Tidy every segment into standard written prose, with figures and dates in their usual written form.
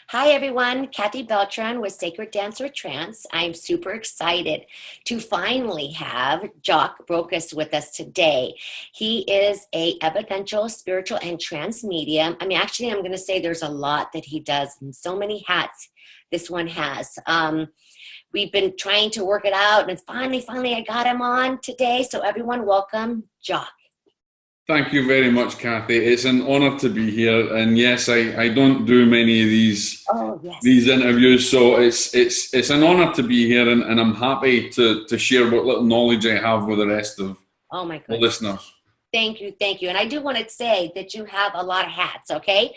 Hi everyone, Kathy Beltran with Sacred Dance with Trance. I'm super excited to finally have Jock Brocas with us today. He is a evidential, spiritual, and trance medium. Actually, I'm going to say there's a lot that he does and so many hats this one has. We've been trying to work it out, and finally I got him on today. So everyone, welcome Jock. Thank you very much, Kathy. It's an honor to be here. And yes, I don't do many of these interviews, so it's an honor to be here, and I'm happy to share what little knowledge I have with the rest of my the listeners. Thank you. And I do want to say that you have a lot of hats, okay?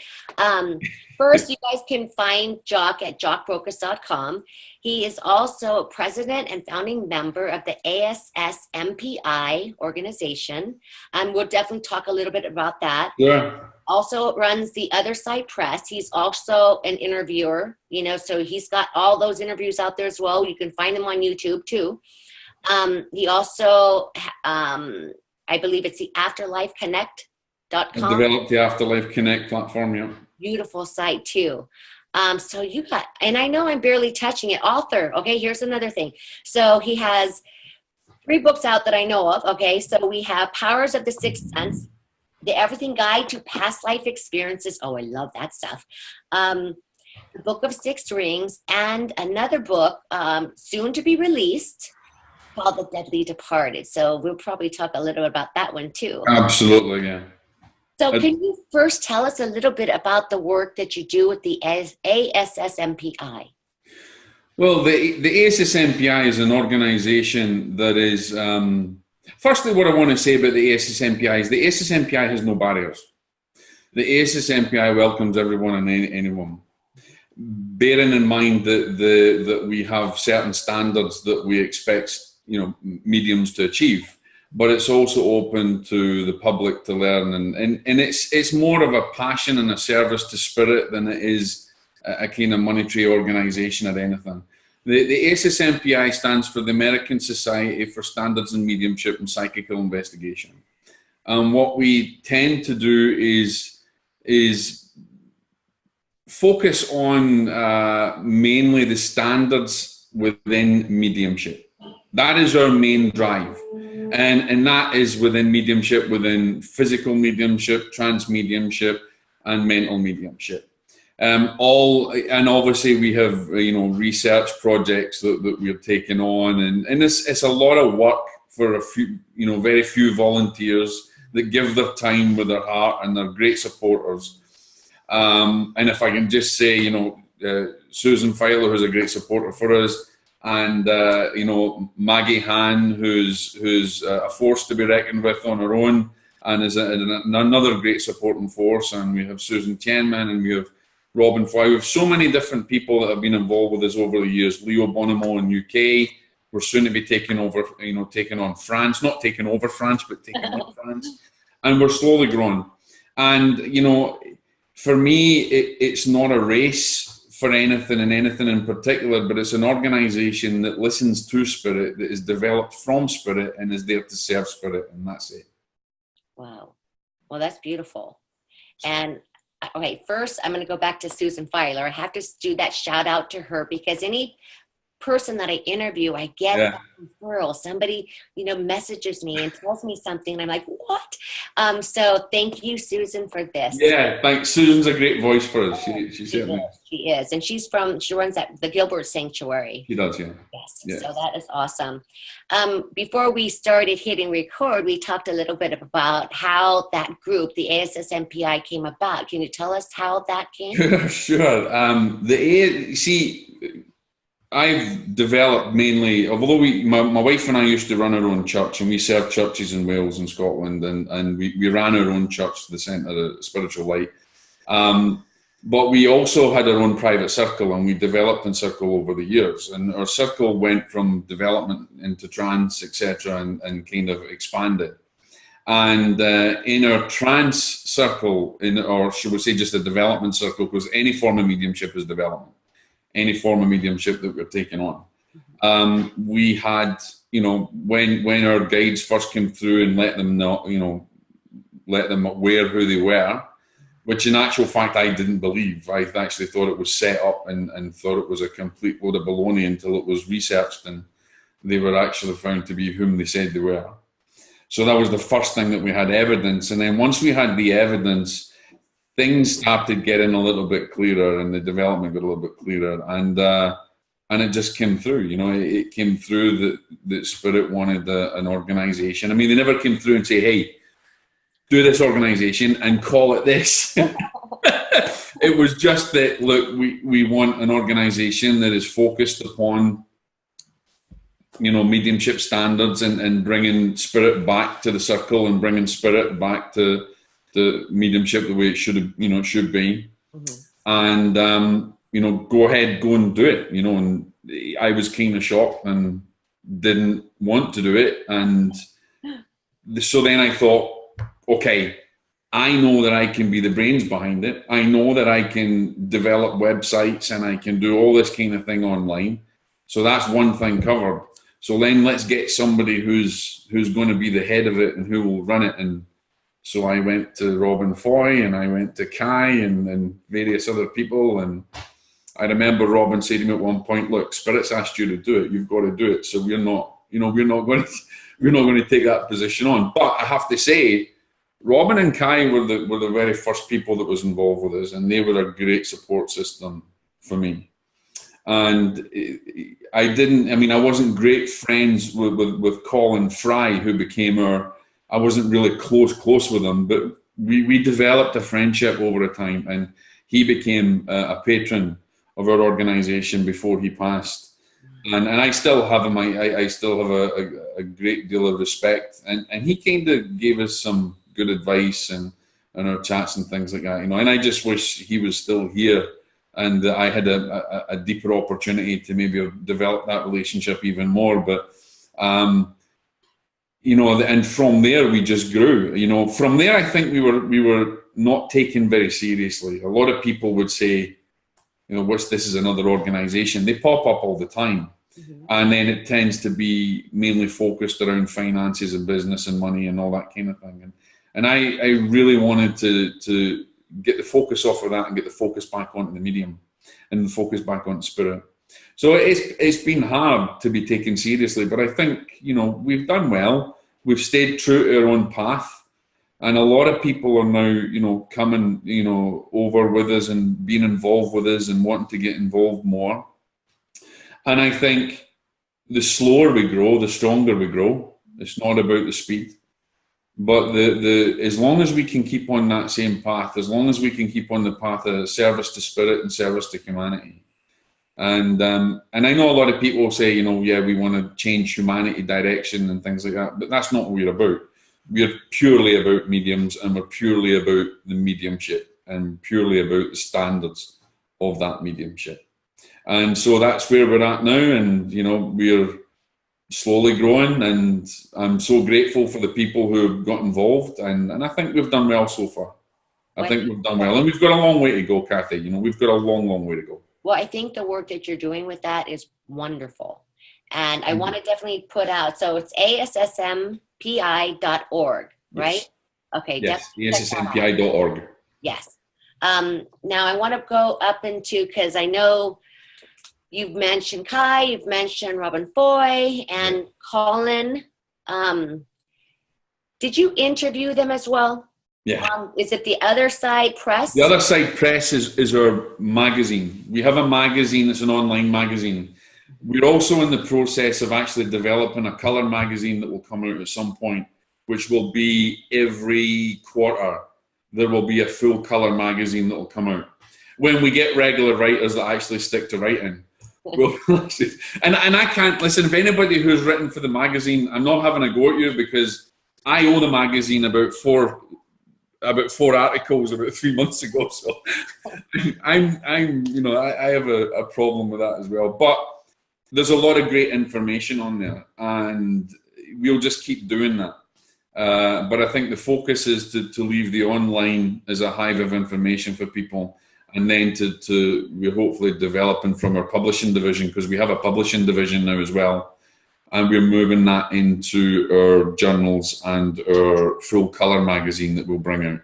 First, you guys can find Jock at jockbrocas.com. He is also president and founding member of the SSMPI organization. And we'll definitely talk a little bit about that. Yeah. Also runs the Other Side Press. He's also an interviewer, so he's got all those interviews out there as well. You can find him on YouTube too. He also, I believe it's the afterlifeconnect.com. I developed the Afterlife Connect platform, yeah. Beautiful site too. So you got, and I know I'm barely touching it, author. Okay, here's another thing. So he has 3 books out that I know of. Okay, so we have Powers of the Sixth Sense, The Everything Guide to Past Life Experiences. Oh, I love that stuff. The Book of Six Rings, and another book soon to be released called The Deadly Departed. So we'll probably talk a little about that one too. Absolutely, yeah. So can you first tell us a little bit about the work that you do with the SSMPI? Well, the SSMPI is an organization that is, firstly, what I want to say about the SSMPI is the SSMPI has no barriers. The SSMPI welcomes everyone and anyone. Bearing in mind that we have certain standards that we expect, mediums to achieve, but it's also open to the public to learn, and it's more of a passion and a service to spirit than it is a kind of monetary organization or anything. The SSMPI stands for the American Society for Standards in Mediumship and Psychical Investigation. What we tend to do is focus on mainly the standards within mediumship. That is our main drive. And that is within mediumship, within physical mediumship, trance mediumship, and mental mediumship. And obviously we have research projects that we're taking on, and it's a lot of work for a few, very few volunteers that give their time with their heart, and they're great supporters. And if I can just say, Susan Filer, who's a great supporter for us, and Maggie Han, who's a force to be reckoned with on her own, and is another great supporting force. And we have Susan Tienman, and we have Robin Foy. We have so many different people that have been involved with us over the years. Leo Bonimo in UK. We're soon to be taking on France, not taking over France, but taking on France. And we're slowly growing. And for me, it's not a race for anything in particular, but it's an organization that listens to spirit, that is developed from spirit, and is there to serve spirit, and that's it. Wow. Well, that's beautiful. And okay, first I'm going to go back to Susan Filer. I have to do that shout out to her, because any person that I interview, I get that referral. Somebody, messages me and tells me something, and I'm like, what? So thank you, Susan, for this. Yeah, thanks. Susan's a great voice for us. She certainly is. She is. And she runs the Gilbert Sanctuary. She does, yeah. Yes. So that is awesome. Before we started hitting record, we talked a little bit about how that group, the ASSMPI, came about. Can you tell us how that came? Sure. I've developed mainly, although my wife and I used to run our own church, and we served churches in Wales and Scotland, and we ran our own church, the Centre of Spiritual Light. But we also had our own private circle, and we developed in circle over the years. And our circle went from development into trance, etc., and kind of expanded. And in our trance circle, or should we say just a development circle, because any form of mediumship is development. Any form of mediumship that we're taking on. We had, when our guides first came through and let them know, let them aware who they were, which in actual fact I didn't believe. I actually thought it was set up and thought it was a complete load of baloney until it was researched and they were actually found to be whom they said they were. So that was the first thing that we had evidence. And then once we had the evidence, things started getting a little bit clearer and the development got a little bit clearer. And it just came through, you know, it came through that Spirit wanted an organization. I mean, they never came through and say, hey, do this organization and call it this. It was just that, look, we want an organization that is focused upon, you know, mediumship standards and bringing Spirit back to the circle and bringing Spirit back to the mediumship the way it should be. Mm-hmm. And, you know, go ahead, go and do it, you know. And I was kind of shocked and didn't want to do it. And so then I thought, okay, I know that I can be the brains behind it. I know that I can develop websites and I can do all this kind of thing online. So that's one thing covered. So then let's get somebody who's going to be the head of it and who will run it. And so I went to Robin Foy and I went to Kai and various other people. And I remember Robin saying to me at one point, look, Spirit's asked you to do it. You've got to do it. So we're not going to take that position on. But I have to say, Robin and Kai were the very first people that was involved with us, and they were a great support system for me. And I wasn't great friends with Colin Fry, who became I wasn't really close with him, but we developed a friendship over a time, and he became a patron of our organization before he passed. And I still have him. I still have a great deal of respect, and he kind of gave us some good advice and our chats and things like that, you know. And I just wish he was still here and that I had a deeper opportunity to maybe develop that relationship even more. But you know, and from there we just grew. You know, from there I think we were not taken very seriously. A lot of people would say, you know, this is another organization. They pop up all the time. Mm-hmm. And then it tends to be mainly focused around finances and business and money and all that kind of thing. And I really wanted to get the focus off of that and get the focus back onto the medium and the focus back onto Spirit. So it's been hard to be taken seriously, but I think, you know, we've done well. We've stayed true to our own path. And a lot of people are now, you know, coming, you know, over with us and being involved with us and wanting to get involved more. And I think the slower we grow, the stronger we grow. It's not about the speed. But as long as we can keep on that same path, as long as we can keep on the path of service to Spirit and service to humanity. And I know a lot of people say, you know, yeah, we want to change humanity direction and things like that, but that's not what we're about. We're purely about mediums, and we're purely about the mediumship and purely about the standards of that mediumship. And so that's where we're at now. And, you know, we're slowly growing, and I'm so grateful for the people who have got involved, and I think we've done well so far. I think we've done well, and we've got a long way to go, Kathy. You know, we've got a long way to go. Well, I think the work that you're doing with that is wonderful, and I want to definitely put out. So it's SSMPI.org, right? Yes. Okay. Yes, SSMPI.org. Yes. Now I want to go up into, because I know you've mentioned Kai, you've mentioned Robin Foy, and Colin. Did you interview them as well? Yeah. Is it the Other Side Press? The Other Side Press is our magazine. We have a magazine. It's an online magazine. We're also in the process of actually developing a colour magazine that will come out at some point, which will be every quarter. There will be a full colour magazine that will come out when we get regular writers that actually stick to writing. And I can't listen. If anybody who's written for the magazine, I'm not having a go at you, because I owe the magazine about four articles about 3 months ago. So I'm you know, I have a problem with that as well. But there's a lot of great information on there, and we'll just keep doing that. But I think the focus is to leave the online as a hive of information for people. And then we're hopefully developing from our publishing division, because we have a publishing division now as well. And we're moving that into our journals and our full colour magazine that we'll bring out.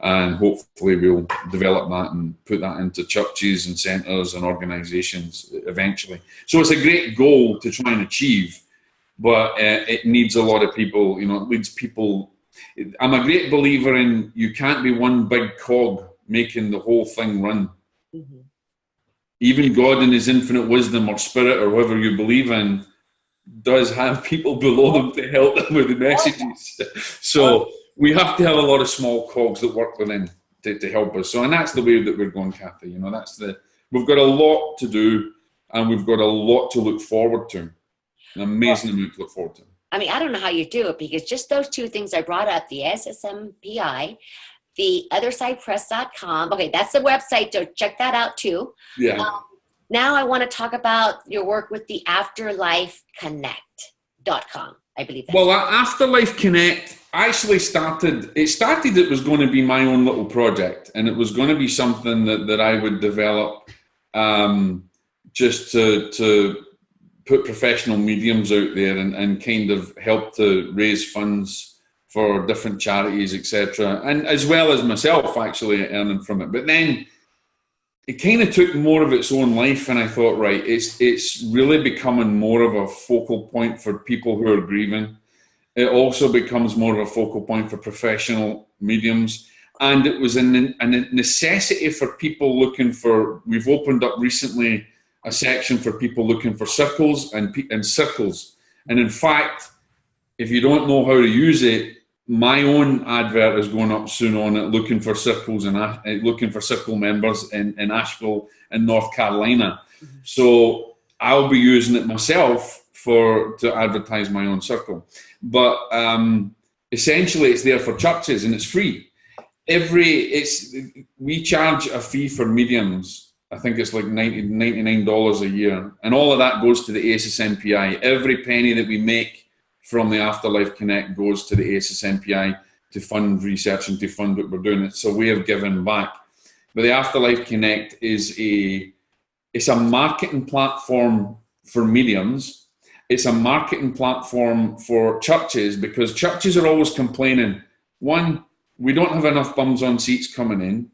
and hopefully we'll develop that and put that into churches and centres and organisations eventually. So it's a great goal to try and achieve, but it needs a lot of people. You know, it needs people. I'm a great believer in you can't be one big cog making the whole thing run. Mm-hmm. Even God in his infinite wisdom or spirit or whoever you believe in does have people below them to help them with the messages. So we have to have a lot of small cogs that work within to help us. So, and that's the way that we're going, Kathy. You know, we've got a lot to do, and we've got a lot to look forward to. An amazing amount to look forward to. I mean, I don't know how you do it, because just those two things I brought up, the SSMPI, the othersidepress.com. Okay, that's the website, so check that out too. Yeah. Now I want to talk about your work with the afterlifeconnect.com. I believe that's Well, Afterlife Connect actually it was going to be my own little project, and it was going to be something that I would develop just to put professional mediums out there and kind of help to raise funds for different charities, etc., and as well as myself actually earning from it. But then it kind of took more of its own life, and I thought, right, it's really becoming more of a focal point for people who are grieving. It also becomes more of a focal point for professional mediums, and it was a necessity for people looking for. We've opened up recently a section for people looking for circles and circles, and in fact, if you don't know how to use it, my own advert is going up soon on it, looking for circles and looking for circle members in Asheville and North Carolina. Mm-hmm. So I'll be using it myself to advertise my own circle. But essentially, it's there for churches and it's free. We charge a fee for mediums. I think it's like $99 a year, and all of that goes to the SSMPI. Every penny that we make from the Afterlife Connect goes to the SSMPI to fund research and to fund what we're doing. It's a way of giving back. But the Afterlife Connect it's a marketing platform for mediums. It's a marketing platform for churches, because churches are always complaining. One, we don't have enough bums on seats coming in.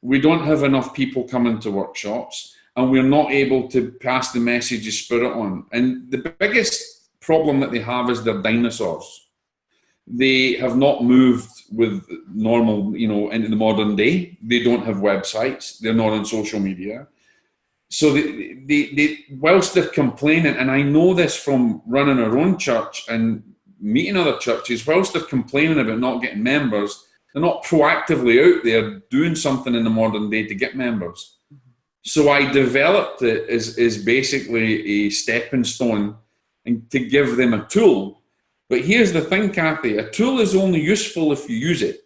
We don't have enough people coming to workshops, and we're not able to pass the message of spirit on. And the biggest problem that they have is they're dinosaurs. They have not moved with normal, into the modern day. They don't have websites. They're not on social media. So they whilst they're complaining, and I know this from running our own church and meeting other churches, whilst they're complaining about not getting members, they're not proactively out there doing something in the modern day to get members. So I developed it as basically a stepping stone and to give them a tool. But here's the thing, Kathy, a tool is only useful if you use it.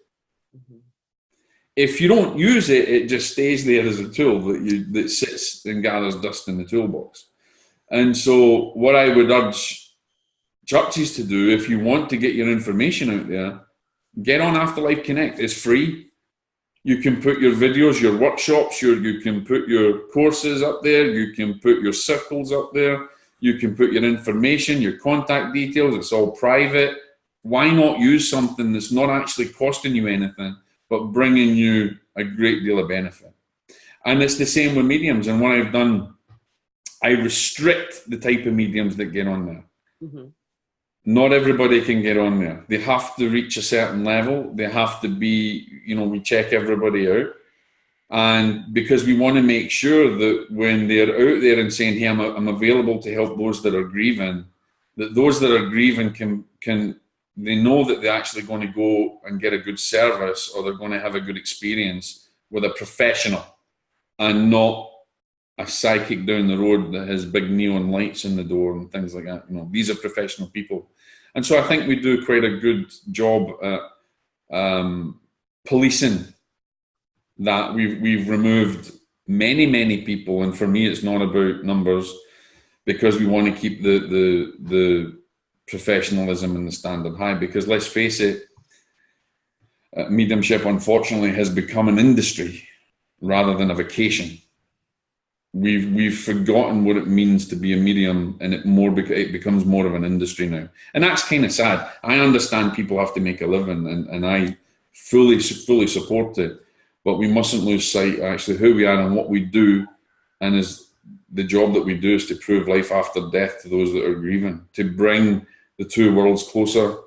Mm-hmm. If you don't use it, it just stays there as a tool that sits and gathers dust in the toolbox. And so what I would urge churches to do, if you want to get your information out there, get on Afterlife Connect. It's free. You can put your videos, your workshops, you can put your courses up there, you can put your circles up there. You can put your information, your contact details. It's all private. Why not use something that's not actually costing you anything, but bringing you a great deal of benefit? And it's the same with mediums. And what I've done, I restrict the type of mediums that get on there. Mm-hmm. Not everybody can get on there. They have to reach a certain level. They have to be, we check everybody out. And because we want to make sure that when they're out there and saying, hey, I'm available to help those that are grieving, that those that are grieving can they know that they're actually going to go and get a good service, or they're going to have a good experience with a professional and not a psychic down the road that has big neon lights in the door and things like that. These are professional people. And so I think we do quite a good job at policing that. We've removed many people, and for me it's not about numbers, because we want to keep the professionalism and the standard high. Because let's face it, mediumship unfortunately has become an industry rather than a vocation. We've forgotten what it means to be a medium, and it becomes more of an industry now, and that's kind of sad. I understand people have to make a living, and I fully support it, but we mustn't lose sight actually who we are and what we do, and is the job that we do is to prove life after death to those that are grieving, to bring the two worlds closer,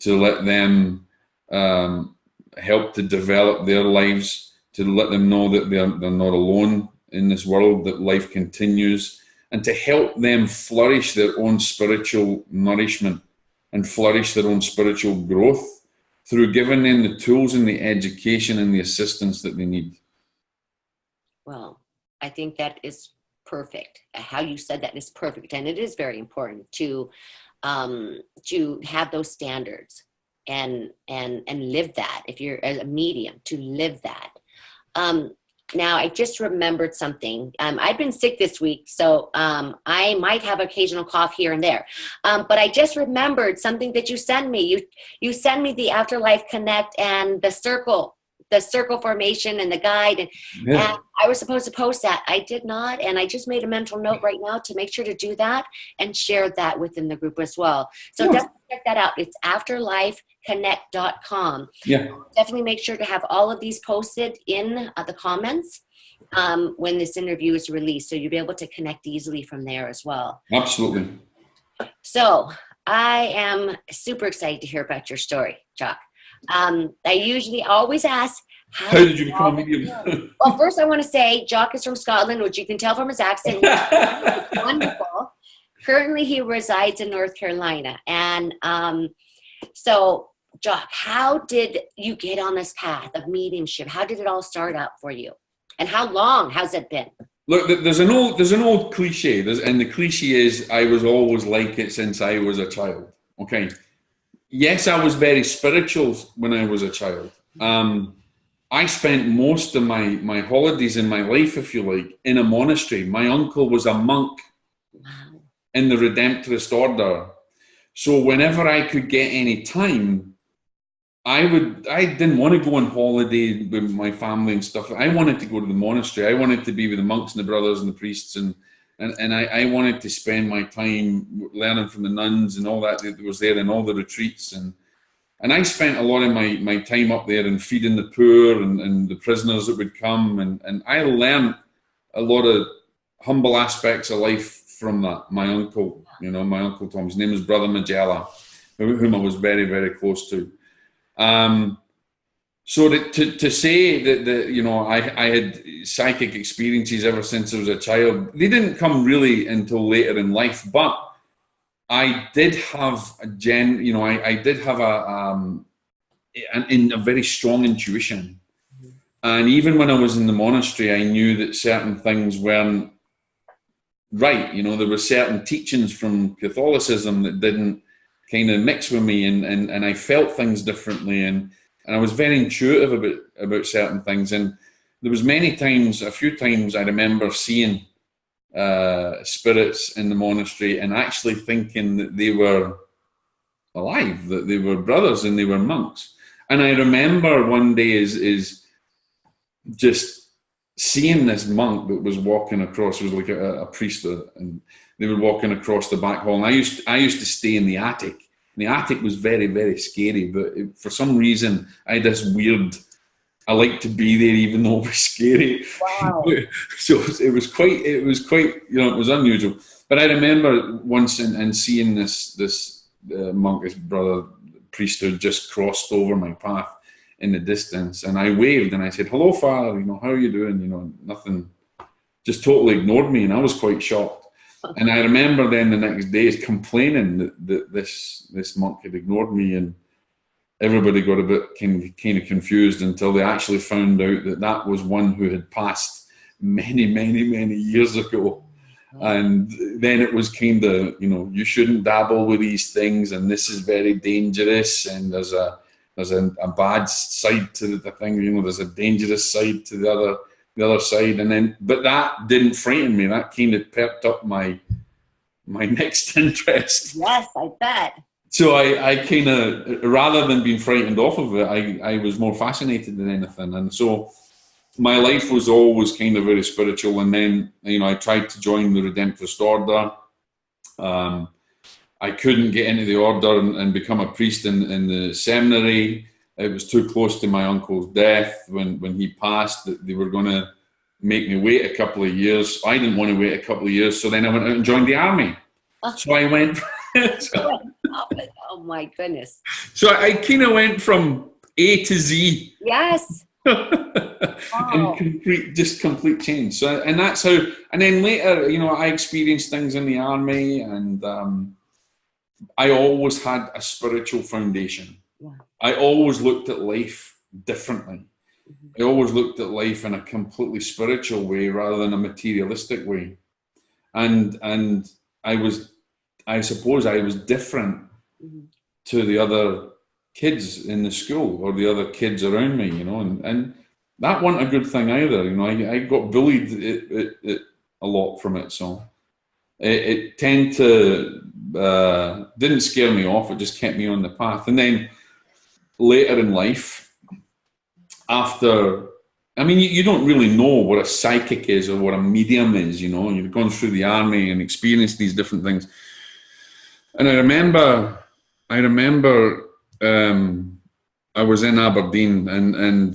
to let them help to develop their lives, to let them know that they're not alone in this world, that life continues, and to help them flourish their own spiritual nourishment and flourish their own spiritual growth through giving them the tools and the education and the assistance that they need. Well, I think that is perfect. How you said that is perfect, and it is very important to have those standards and live that. If you're a medium, to live that. Now, I just remembered something. I've been sick this week, so I might have occasional cough here and there. But I just remembered something that you sent me. You sent me the Afterlife Connect and the circle formation and the guide. And I was supposed to post that. I did not. And I just made a mental note right now to make sure to do that and share that within the group as well. So definitely check that out. It's afterlifeconnect.com. Yeah. Definitely make sure to have all of these posted in the comments when this interview is released. So you'll be able to connect easily from there as well. Absolutely. So I am super excited to hear about your story, Jock. I usually always ask, how did you become a medium? Well, first I want to say Jock is from Scotland, which you can tell from his accent. Wonderful. Currently, he resides in North Carolina. And so, Jock, how did you get on this path of mediumship? How did it all start out for you? And how long has it been? Look, there's an old cliche, and the cliche is, I was always like it since I was a child. Okay. Yes, I was very spiritual when I was a child. I spent most of my holidays in my life, if you like, in a monastery. My uncle was a monk in the Redemptorist order. So whenever I could get any time, I didn't want to go on holiday with my family and stuff. I wanted to go to the monastery. I wanted to be with the monks and the brothers and the priests, and I wanted to spend my time learning from the nuns and all that was there, and all the retreats. And I spent a lot of my time up there and feeding the poor and the prisoners that would come. And I learned a lot of humble aspects of life from that. My uncle Tom, his name is Brother Magella, whom I was very, very close to. So to say that I had psychic experiences ever since I was a child, they didn't come really until later in life. But I did have a very strong intuition, and even when I was in the monastery, I knew that certain things weren't right. There were certain teachings from Catholicism that didn't kind of mix with me, and I felt things differently, and I was very intuitive about certain things. And there was a few times I remember seeing spirits in the monastery and actually thinking that they were alive, that they were brothers and they were monks. And I remember one day is just seeing this monk that was walking across. It was like a priest, and they were walking across the back hall. And I used to stay in the attic. And the attic was very, very scary, but for some reason I had this weird, I like to be there even though it was scary. Wow. So it was quite, it was unusual. But I remember once and seeing this monk, his brother, priest, who just crossed over my path in the distance, and I waved and I said, "Hello, Father, how are you doing?" Nothing, just totally ignored me, and I was quite shocked. And I remember then the next day complaining that this monk had ignored me, and everybody got a bit kind of confused until they actually found out that was one who had passed many, many, many years ago. And then it was kind of, you shouldn't dabble with these things, and this is very dangerous, and there's a bad side to the thing, there's a dangerous side to the other side. And then, but that didn't frighten me. That kind of perked up my next interest. Yes, I bet. So I kind of, rather than being frightened off of it, I was more fascinated than anything. And so my life was always kind of very spiritual. And then, I tried to join the Redemptorist order. I couldn't get into the order and become a priest in the seminary. it was too close to my uncle's death when he passed that they were going to make me wait a couple of years. I didn't want to wait a couple of years, so then I went out and joined the army. So I went. Oh my goodness. So I kind of went from A to Z. Yes. And complete change. So, and that's how. And then later, you know, I experienced things in the army, and I always had a spiritual foundation. Yeah. I always looked at life differently. I always looked at life in a completely spiritual way rather than a materialistic way. And I suppose I was different to the other kids in the school or the other kids around me, you know, and that wasn't a good thing either. You know, I got bullied a lot from it, so it tended to didn't scare me off. It just kept me on the path. And then later in life, after, I mean, you don't really know what a psychic is or what a medium is. You know, you've gone through the army and experienced these different things. And I remember. I was in Aberdeen, and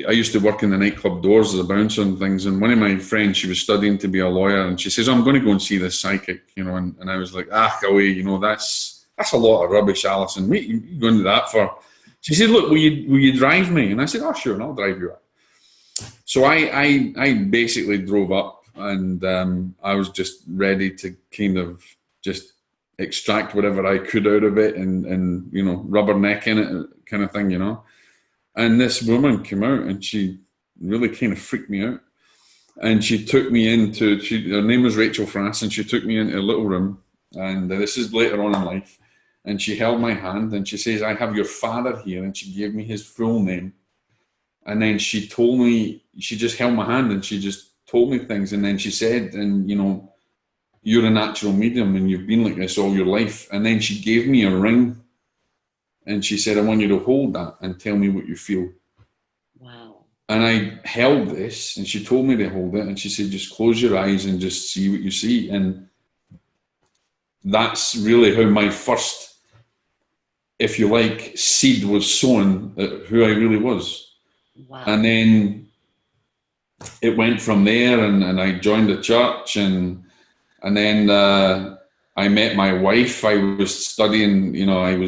I used to work in the nightclub doors as a bouncer and things. And one of my friends, she was studying to be a lawyer, and she says, "I'm going to go and see this psychic," you know. And I was like, away, you know, that's a lot of rubbish, Alison. What are you going to that for? She said, "Look, will you drive me?" And I said, "Oh, sure, and I'll drive you up." So I basically drove up, and I was just ready to kind of just extract whatever I could out of it and you know, rubberneck in it kind of thing, you know. And this woman came out and she really kind of freaked me out. And she took me into, her name was Rachel Frass, and she took me into a little room, and this is later on in life, and she held my hand and she says, "I have your father here," and she gave me his full name. And then she told me, she just held my hand and she just told me things. And then she said, "And you know, you're a natural medium and you've been like this all your life." And then she gave me a ring and she said, "I want you to hold that and tell me what you feel." Wow. And I held this, and she told me to hold it, and she said, "Just close your eyes and just see what you see." And that's really how my first, if you like, seed was sown at who I really was. Wow. And then it went from there, and I joined the church, and then I met my wife. I was studying, you know,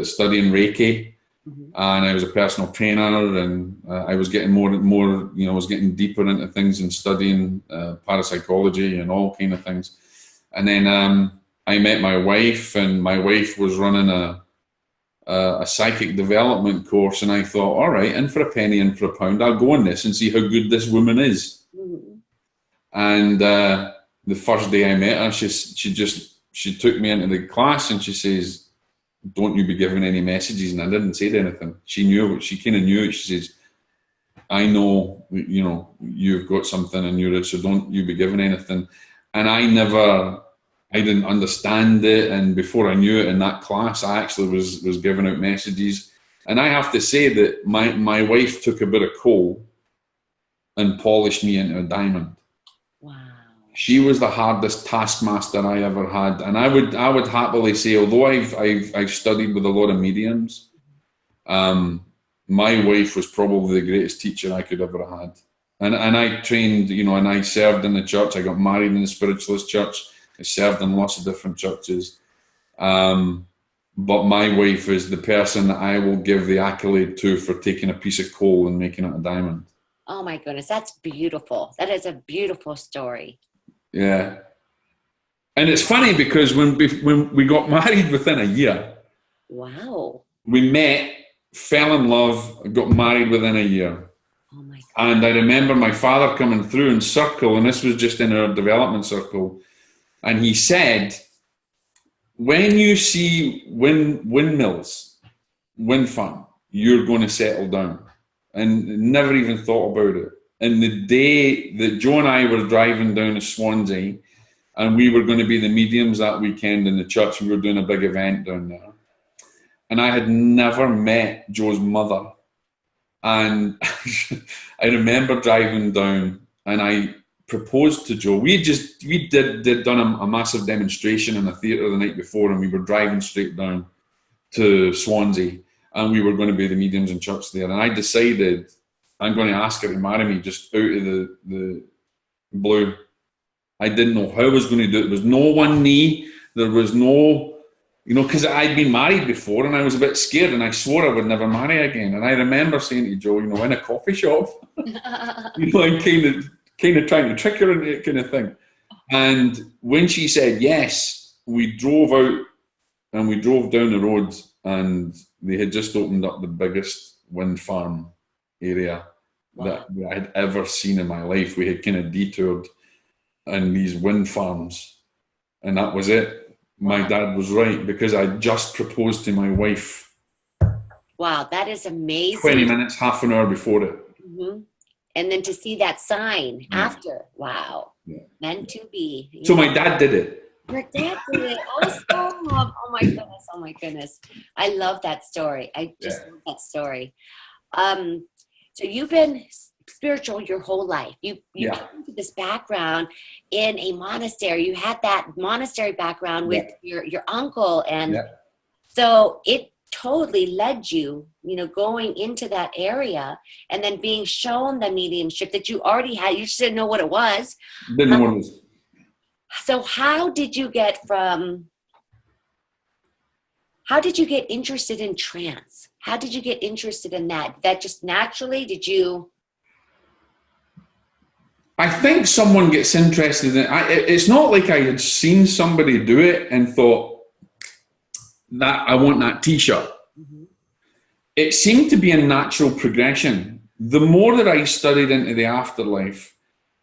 studying Reiki, and I was a personal trainer, and I was getting more and more, you know, I was getting deeper into things and studying parapsychology and all kind of things. And then I met my wife, and my wife was running a psychic development course, and I thought, all right, in for a penny, in for a pound, I'll go on this and see how good this woman is. And the first day I met her, she took me into the class and she says, "Don't you be giving any messages." And I didn't say anything. She knew, she kind of knew. She says, "I know, you know, you've got something in you, so don't you be giving anything." And I didn't understand it. And before I knew it, in that class, I actually was giving out messages. And I have to say that my wife took a bit of coal and polished me into a diamond. Wow. She was the hardest taskmaster I ever had. And I would happily say, although I've studied with a lot of mediums, my wife was probably the greatest teacher I could ever have had. And I trained, you know, and I served in the church. I got married in the Spiritualist church. I served in lots of different churches. But my wife is the person that I will give the accolade to for taking a piece of coal and making it a diamond. Oh my goodness, that's beautiful. That is a beautiful story. Yeah. And it's funny because when we got married within a year. Wow. We met, fell in love, got married within a year. Oh my God. And I remember my father coming through in circle, and this was just in our development circle. And he said, "When you see windmills, wind farm, you're going to settle down." And never even thought about it. And the day that Joe and I were driving down to Swansea, and we were going to be the mediums that weekend in the church, we were doing a big event down there. And I had never met Joe's mother. And I remember driving down, and I proposed to Joe. We'd done a massive demonstration in a theatre the night before, and we were driving straight down to Swansea. and we were going to be the mediums in church there. And I decided I'm going to ask her to marry me just out of the blue. I didn't know how I was going to do it. There was no one knee. There was no, because I'd been married before and I was a bit scared and I swore I would never marry again. And I remember saying to Joe, in a coffee shop, and kind of trying to trick her into it kind of thing. And when she said yes, we drove out and we drove down the road, and they had just opened up the biggest wind farm area that I had ever seen in my life. We had kind of detoured in these wind farms, and that was it. My dad was right, because I just proposed to my wife. Wow, that is amazing. 20 minutes, half an hour before it. Mm-hmm. And then to see that sign after, wow, meant to be. So my dad did it. Your dad did it. Awesome. Oh my goodness. Oh my goodness. I love that story. I just love that story. So you've been spiritual your whole life. You came to this background in a monastery. You had that monastery background with your uncle. And so it totally led you, going into that area and then being shown the mediumship that you already had. You just didn't know what it was. Didn't know what it was. So how did you get interested in trance? How did you get interested in that? That just naturally, did you? I think someone gets interested in it. It's not like I had seen somebody do it and thought that I want that t-shirt. Mm-hmm. It seemed to be a natural progression. The more that I studied into the afterlife,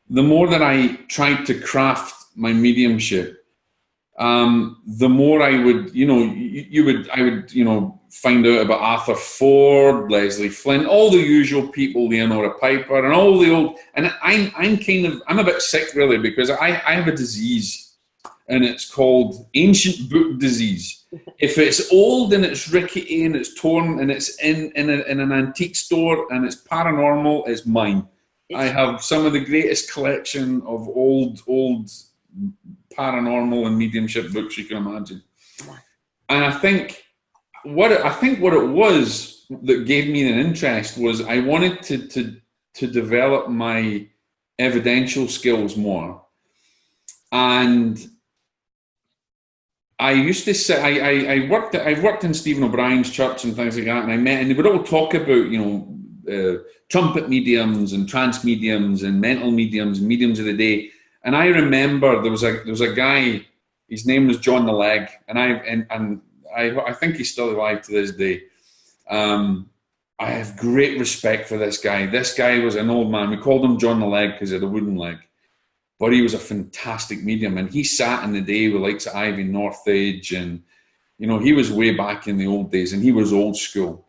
the more that I tried to craft my mediumship, the more I would, I would find out about Arthur Ford, Leslie Flint, all the usual people, Leonora Piper, and all the old. And I'm a bit sick really, because I have a disease, and it's called ancient book disease. If it's old and it's rickety and it's torn and it's in an antique store and it's paranormal, it's mine. I have some of the greatest collection of old paranormal and mediumship books you can imagine. And I think what it was that gave me an interest was I wanted to develop my evidential skills more. And I used to say I've worked in Stephen O'Brien's church and things like that, and they would all talk about trumpet mediums and trance mediums and mental mediums and mediums of the day. And I remember there was a guy, his name was John the Leg, and I think he's still alive to this day. I have great respect for this guy. This guy was an old man. We called him John the Leg because he had a wooden leg. But he was a fantastic medium, and he sat in the day with likes of Ivy Northage, and he was way back in the old days, and he was old school.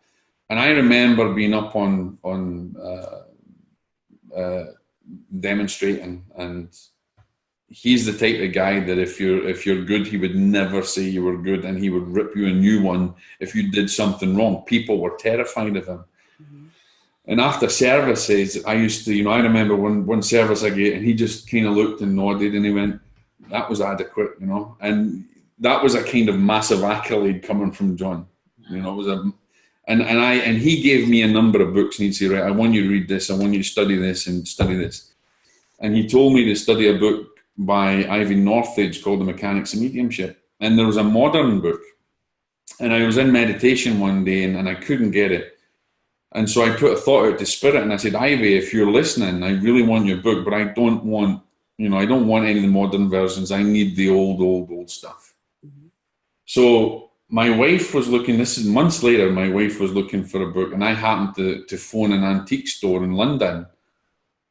And I remember being up on demonstrating, and he's the type of guy that if you're good, he would never say you were good, and he would rip you a new one if you did something wrong. People were terrified of him. Mm-hmm. And after services, I used to, I remember one service I gave, and he just kind of looked and nodded, and he went, "That was adequate," and that was a kind of massive accolade coming from John. It was and he gave me a number of books, and he'd say, "Right, I want you to read this, I want you to study this and study this." And he told me to study a book by Ivy Northage called The Mechanics of Mediumship. And there was a modern book. And I was in meditation one day and I couldn't get it. And so I put a thought out to Spirit and I said, "Ivy, if you're listening, I really want your book, but I don't want any of the modern versions. I need the old stuff." Mm-hmm. So my wife was looking, this is months later, my wife was looking for a book, and I happened to phone an antique store in London.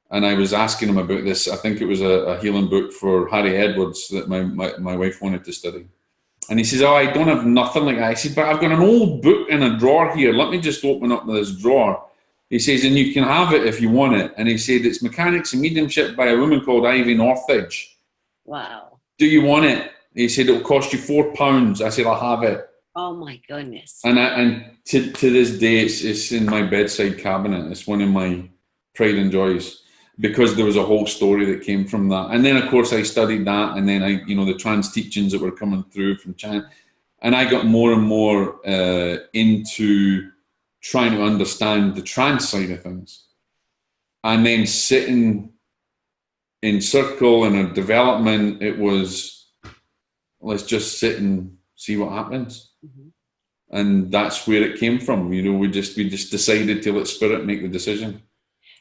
And I was asking him about this. I think it was a healing book for Harry Edwards that my wife wanted to study. And he says, "Oh, I don't have nothing like that." I said, "But I've got an old book in a drawer here. Let me just open up this drawer." He says, "And you can have it if you want it." And he said, "It's Mechanics and Mediumship by a woman called Ivy Northage." Wow. "Do you want it?" He said, "It'll cost you £4. I said, "I'll have it." Oh my goodness. And to this day, it's in my bedside cabinet. It's one of my pride and joys, because there was a whole story that came from that. And then, of course, I studied that, and then the trance teachings that were coming through from China. And I got more and more into trying to understand the trance side of things. And then sitting in circle and a development, it was, let's just sit and see what happens. Mm-hmm. And that's where it came from. We just decided to let spirit make the decision.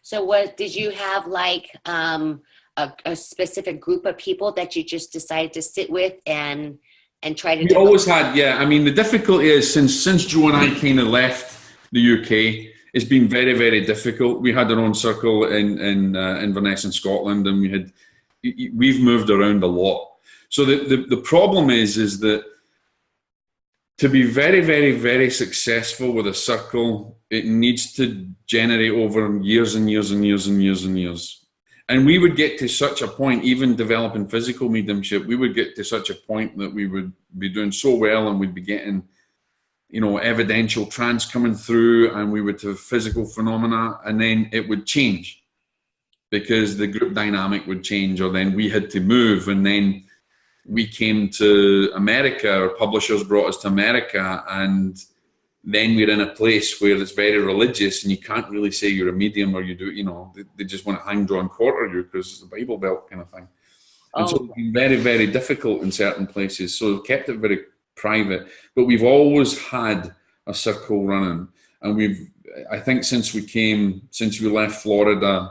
So what did you have, like a specific group of people that you just decided to sit with and try to? We always had, yeah. I mean, the difficulty is since Joe and I kind of left the UK, it's been very, very difficult. We had our own circle in Inverness in Scotland, and we've moved around a lot. So the problem is that to be very, very, very successful with a circle, it needs to generate over years and years and years and years and years. And we would get to such a point, even developing physical mediumship, we would get to such a point that we would be doing so well, and we'd be getting, evidential trance coming through, and we would have physical phenomena, and then it would change because the group dynamic would change, or then we had to move, and then we came to America, our publishers brought us to America, and then we're in a place where it's very religious, and you can't really say you're a medium, or you do, they just want to hang, draw, and quarter you because it's the Bible Belt kind of thing. And so it's been very, very difficult in certain places. So we've kept it very private, but we've always had a circle running. And I think since we left Florida,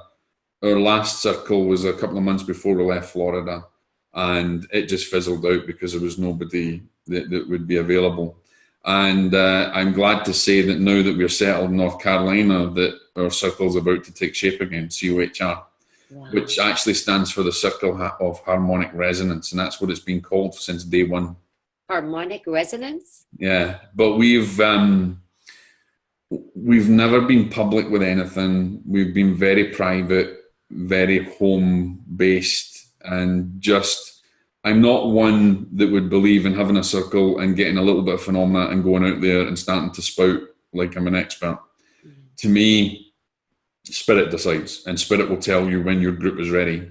our last circle was a couple of months before we left Florida, and it just fizzled out because there was nobody that would be available. And I'm glad to say that now that we're settled in North Carolina, that our circle's about to take shape again, COHR, wow, which actually stands for the Circle of Harmonic Resonance, and that's what it's been called since day one. Harmonic resonance? Yeah, but we've never been public with anything. We've been very private, very home-based, and I'm not one that would believe in having a circle and getting a little bit of phenomena and going out there and starting to spout like I'm an expert. Mm-hmm. To me, spirit decides, and spirit will tell you when your group is ready,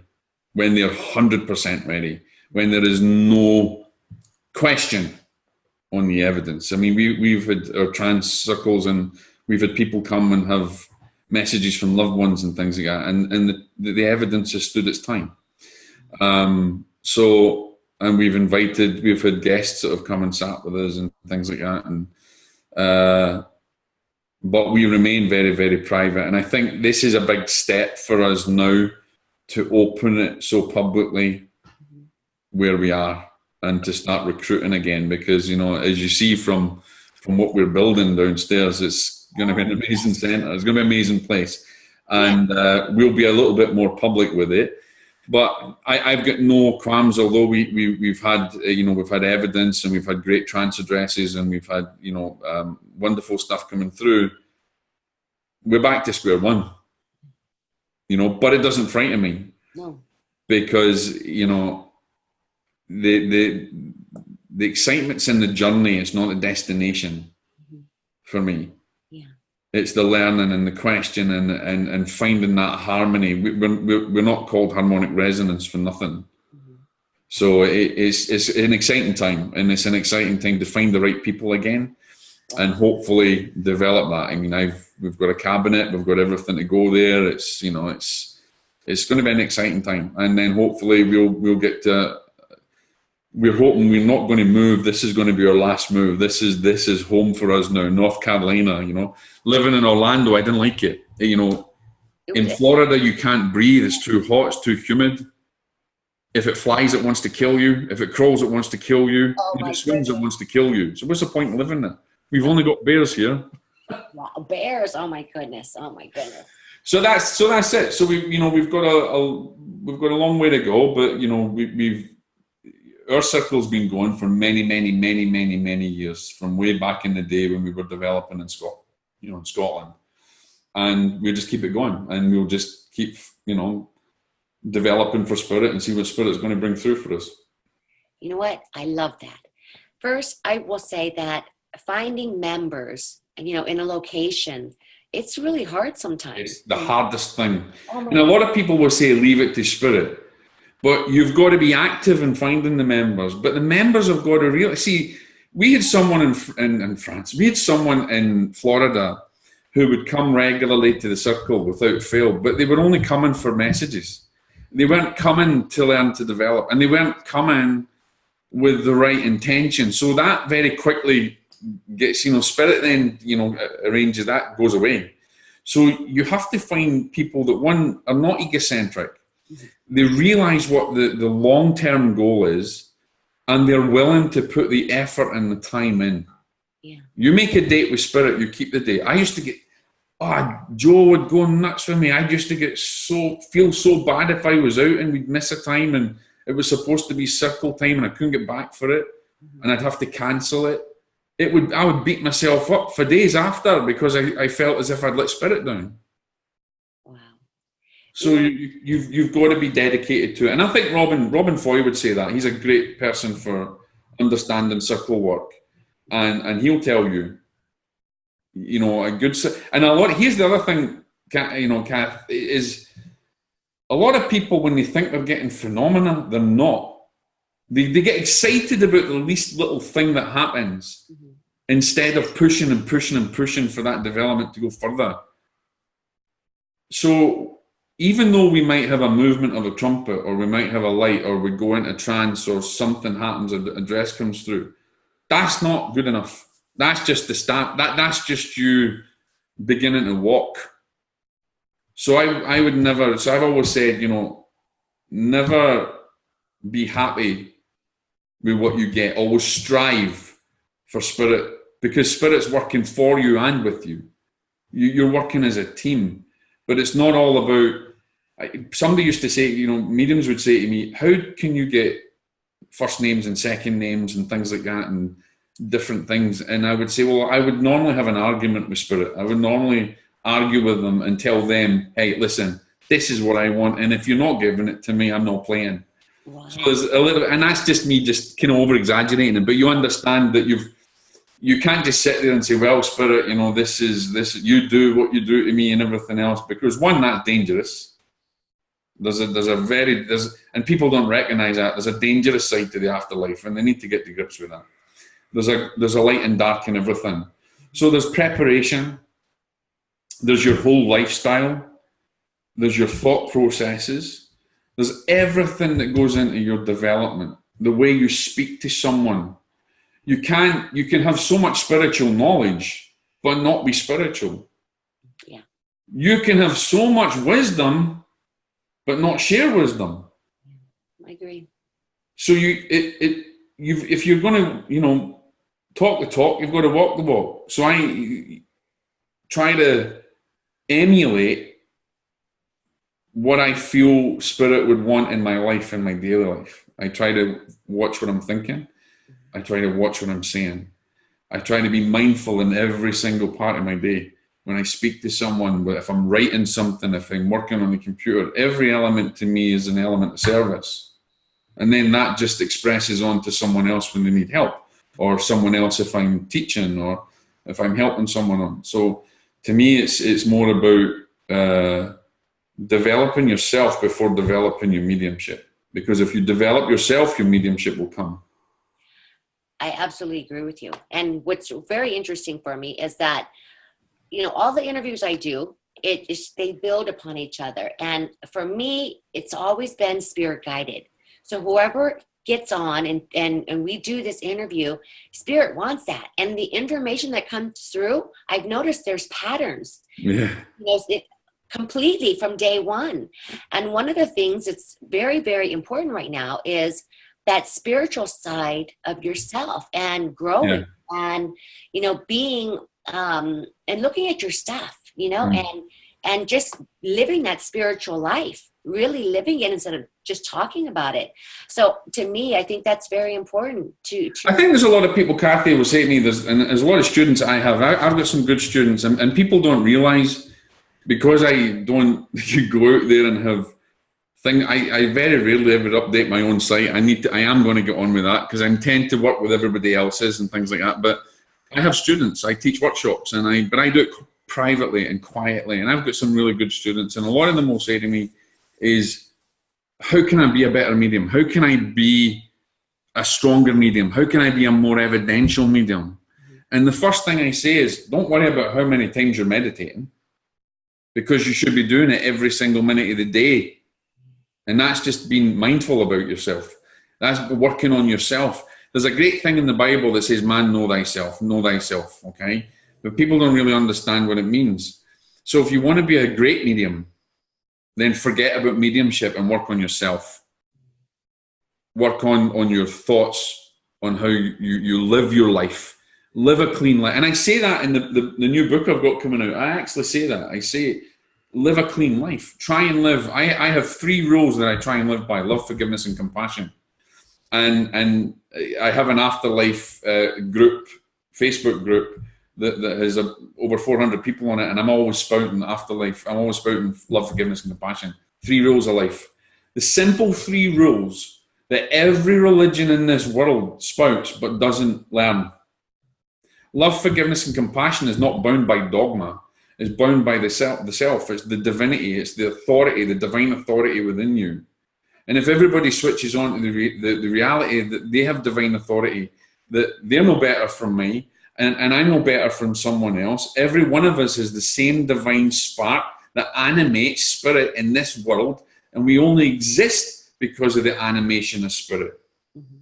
when they're 100% ready, when there is no question on the evidence. I mean, we've had our trance circles, and we've had people come and have messages from loved ones and things like that, and the evidence has stood its time. And we've had guests that have come and sat with us and things like that, and but we remain very, very private. And I think this is a big step for us now to open it so publicly where we are, and to start recruiting again, because as you see from what we're building downstairs, it's going to be an amazing centre. It's going to be an amazing place, and we'll be a little bit more public with it. But I've got no qualms, although we've had we've had evidence, and we've had great trance addresses, and we've had wonderful stuff coming through. We're back to square one, but it doesn't frighten me. No. Because the excitement's in the journey. It's not the destination. Mm-hmm. For me. Yeah. It's the learning and the question and finding that harmony. We're not called harmonic resonance for nothing. Mm-hmm. So it's an exciting time, and it's an exciting time to find the right people again, and hopefully develop that. I mean, we've got a cabinet, we've got everything to go there. It's it's going to be an exciting time, and then hopefully we'll get to. We're hoping we're not going to move. This is going to be our last move. This is home for us now. North Carolina, living in Orlando, I didn't like it. In Florida, you can't breathe. It's too hot. It's too humid. If it flies, it wants to kill you. If it crawls, it wants to kill you. If it swims, it wants to kill you. So what's the point in living there? We've only got bears here. Wow, bears! Oh my goodness! Oh my goodness! So that's it. So we've got a long way to go, but our circle's been going for many, many, many, many, many years, from way back in the day when we were developing in Scotland, and we'll just keep it going, and we'll just keep developing for spirit and see what spirit's going to bring through for us. You know what? I love that. First, I will say that finding members, in a location, it's really hard sometimes. It's the hardest thing. And a lot of people will say, leave it to spirit. But you've got to be active in finding the members. But the members have got to really... See, we had someone in France. We had someone in Florida who would come regularly to the circle without fail, but they were only coming for messages. They weren't coming to learn to develop, and they weren't coming with the right intention. So that very quickly gets, spirit then, arranges that, goes away. So you have to find people that, one, are not egocentric. They realize what the long-term goal is, and they're willing to put the effort and the time in. Yeah. You make a date with spirit, you keep the date. I used to get, Joe would go nuts with me. I used to feel so bad if I was out and we'd miss a time and it was supposed to be circle time and I couldn't get back for it, and I'd have to cancel it. I would beat myself up for days after because I felt as if I'd let spirit down. Wow. So you've got to be dedicated to it. And I think Robin Foy would say that. He's a great person for understanding circle work. And he'll tell you, a good, and a lot, here's the other thing, Kath, is a lot of people, when they think they're getting phenomena, they're not. They get excited about the least little thing that happens, instead of pushing and pushing and pushing for that development to go further. So even though we might have a movement of a trumpet, or we might have a light, or we go into trance, or something happens, a dress comes through, that's not good enough. That's just the start. That's just you beginning to walk. So I would never. So I've always said, never be happy with what you get. Always strive for spirit, because spirit's working for you and with you. You're working as a team, but it's not all about. Somebody used to say, mediums would say to me, "How can you get first names and second names and things like that and different things?" And I would say, well, I would normally have an argument with spirit. I would normally argue with them and tell them, hey, listen, this is what I want, and if you're not giving it to me, I'm not playing. Wow. So there's a little, and that's just me just kind of over exaggerating it, but you understand that you can't just sit there and say, well, spirit, this is you do what you do to me and everything else, because one, that's dangerous. And people don't recognize that there's a dangerous side to the afterlife, and they need to get to grips with that. There's a light and dark in everything. So there's preparation, there's your whole lifestyle, there's your thought processes, there's everything that goes into your development, the way you speak to someone. You can have so much spiritual knowledge, but not be spiritual. Yeah. You can have so much wisdom, but not share wisdom. I agree. So if you're going to, talk the talk, you've got to walk the walk. So I try to emulate what I feel spirit would want in my life, in my daily life. I try to watch what I'm thinking. I try to watch what I'm saying. I try to be mindful in every single part of my day. When I speak to someone, but if I'm writing something, if I'm working on the computer, every element to me is an element of service. And then that just expresses on to someone else when they need help, or someone else if I'm teaching, or if I'm helping someone on. So to me, it's more about developing yourself before developing your mediumship. Because if you develop yourself, your mediumship will come. I absolutely agree with you. And what's very interesting for me is that, all the interviews I do, they build upon each other. And for me, it's always been spirit guided. So whoever gets on and we do this interview, spirit wants that. And the information that comes through, I've noticed there's patterns. Yeah. Completely from day one. And one of the things that's very, very important right now is that spiritual side of yourself, and growing, and, being, and looking at your stuff, and just living that spiritual life, really living it instead of just talking about it. So to me, I think that's very important to I think there's a lot of people, Kathy will say to me, there's a lot of students I've got some good students, and people don't realize, because I don't go out there and have I very rarely ever update my own site. I am going to get on with that, because I intend to work with everybody else's and things like that. But I have students, I teach workshops, but I do it privately and quietly. And I've got some really good students, and a lot of them will say to me is, how can I be a better medium? How can I be a stronger medium? How can I be a more evidential medium? And the first thing I say is, don't worry about how many times you're meditating, because you should be doing it every single minute of the day. And that's just being mindful about yourself. That's working on yourself. There's a great thing in the Bible that says, man, know thyself, okay? But people don't really understand what it means. So if you want to be a great medium, then forget about mediumship and work on yourself. Work on your thoughts, on how you live your life. Live a clean life. And I say that in the new book I've got coming out. I actually say that. I say, live a clean life. Try and live. I have 3 rules that I try and live by: love, forgiveness, and compassion. And I have an afterlife group, Facebook group, that has over 400 people on it, and I'm always spouting afterlife. I'm always spouting love, forgiveness, and compassion. 3 rules of life. The simple 3 rules that every religion in this world spouts but doesn't learn. Love, forgiveness, and compassion is not bound by dogma. It's bound by the self. It's the divinity. It's the authority, the divine authority within you. And if everybody switches on to the reality that they have divine authority, that they're no better from me, and I'm no better from someone else, every one of us has the same divine spark that animates spirit in this world, and we only exist because of the animation of spirit. Mm-hmm.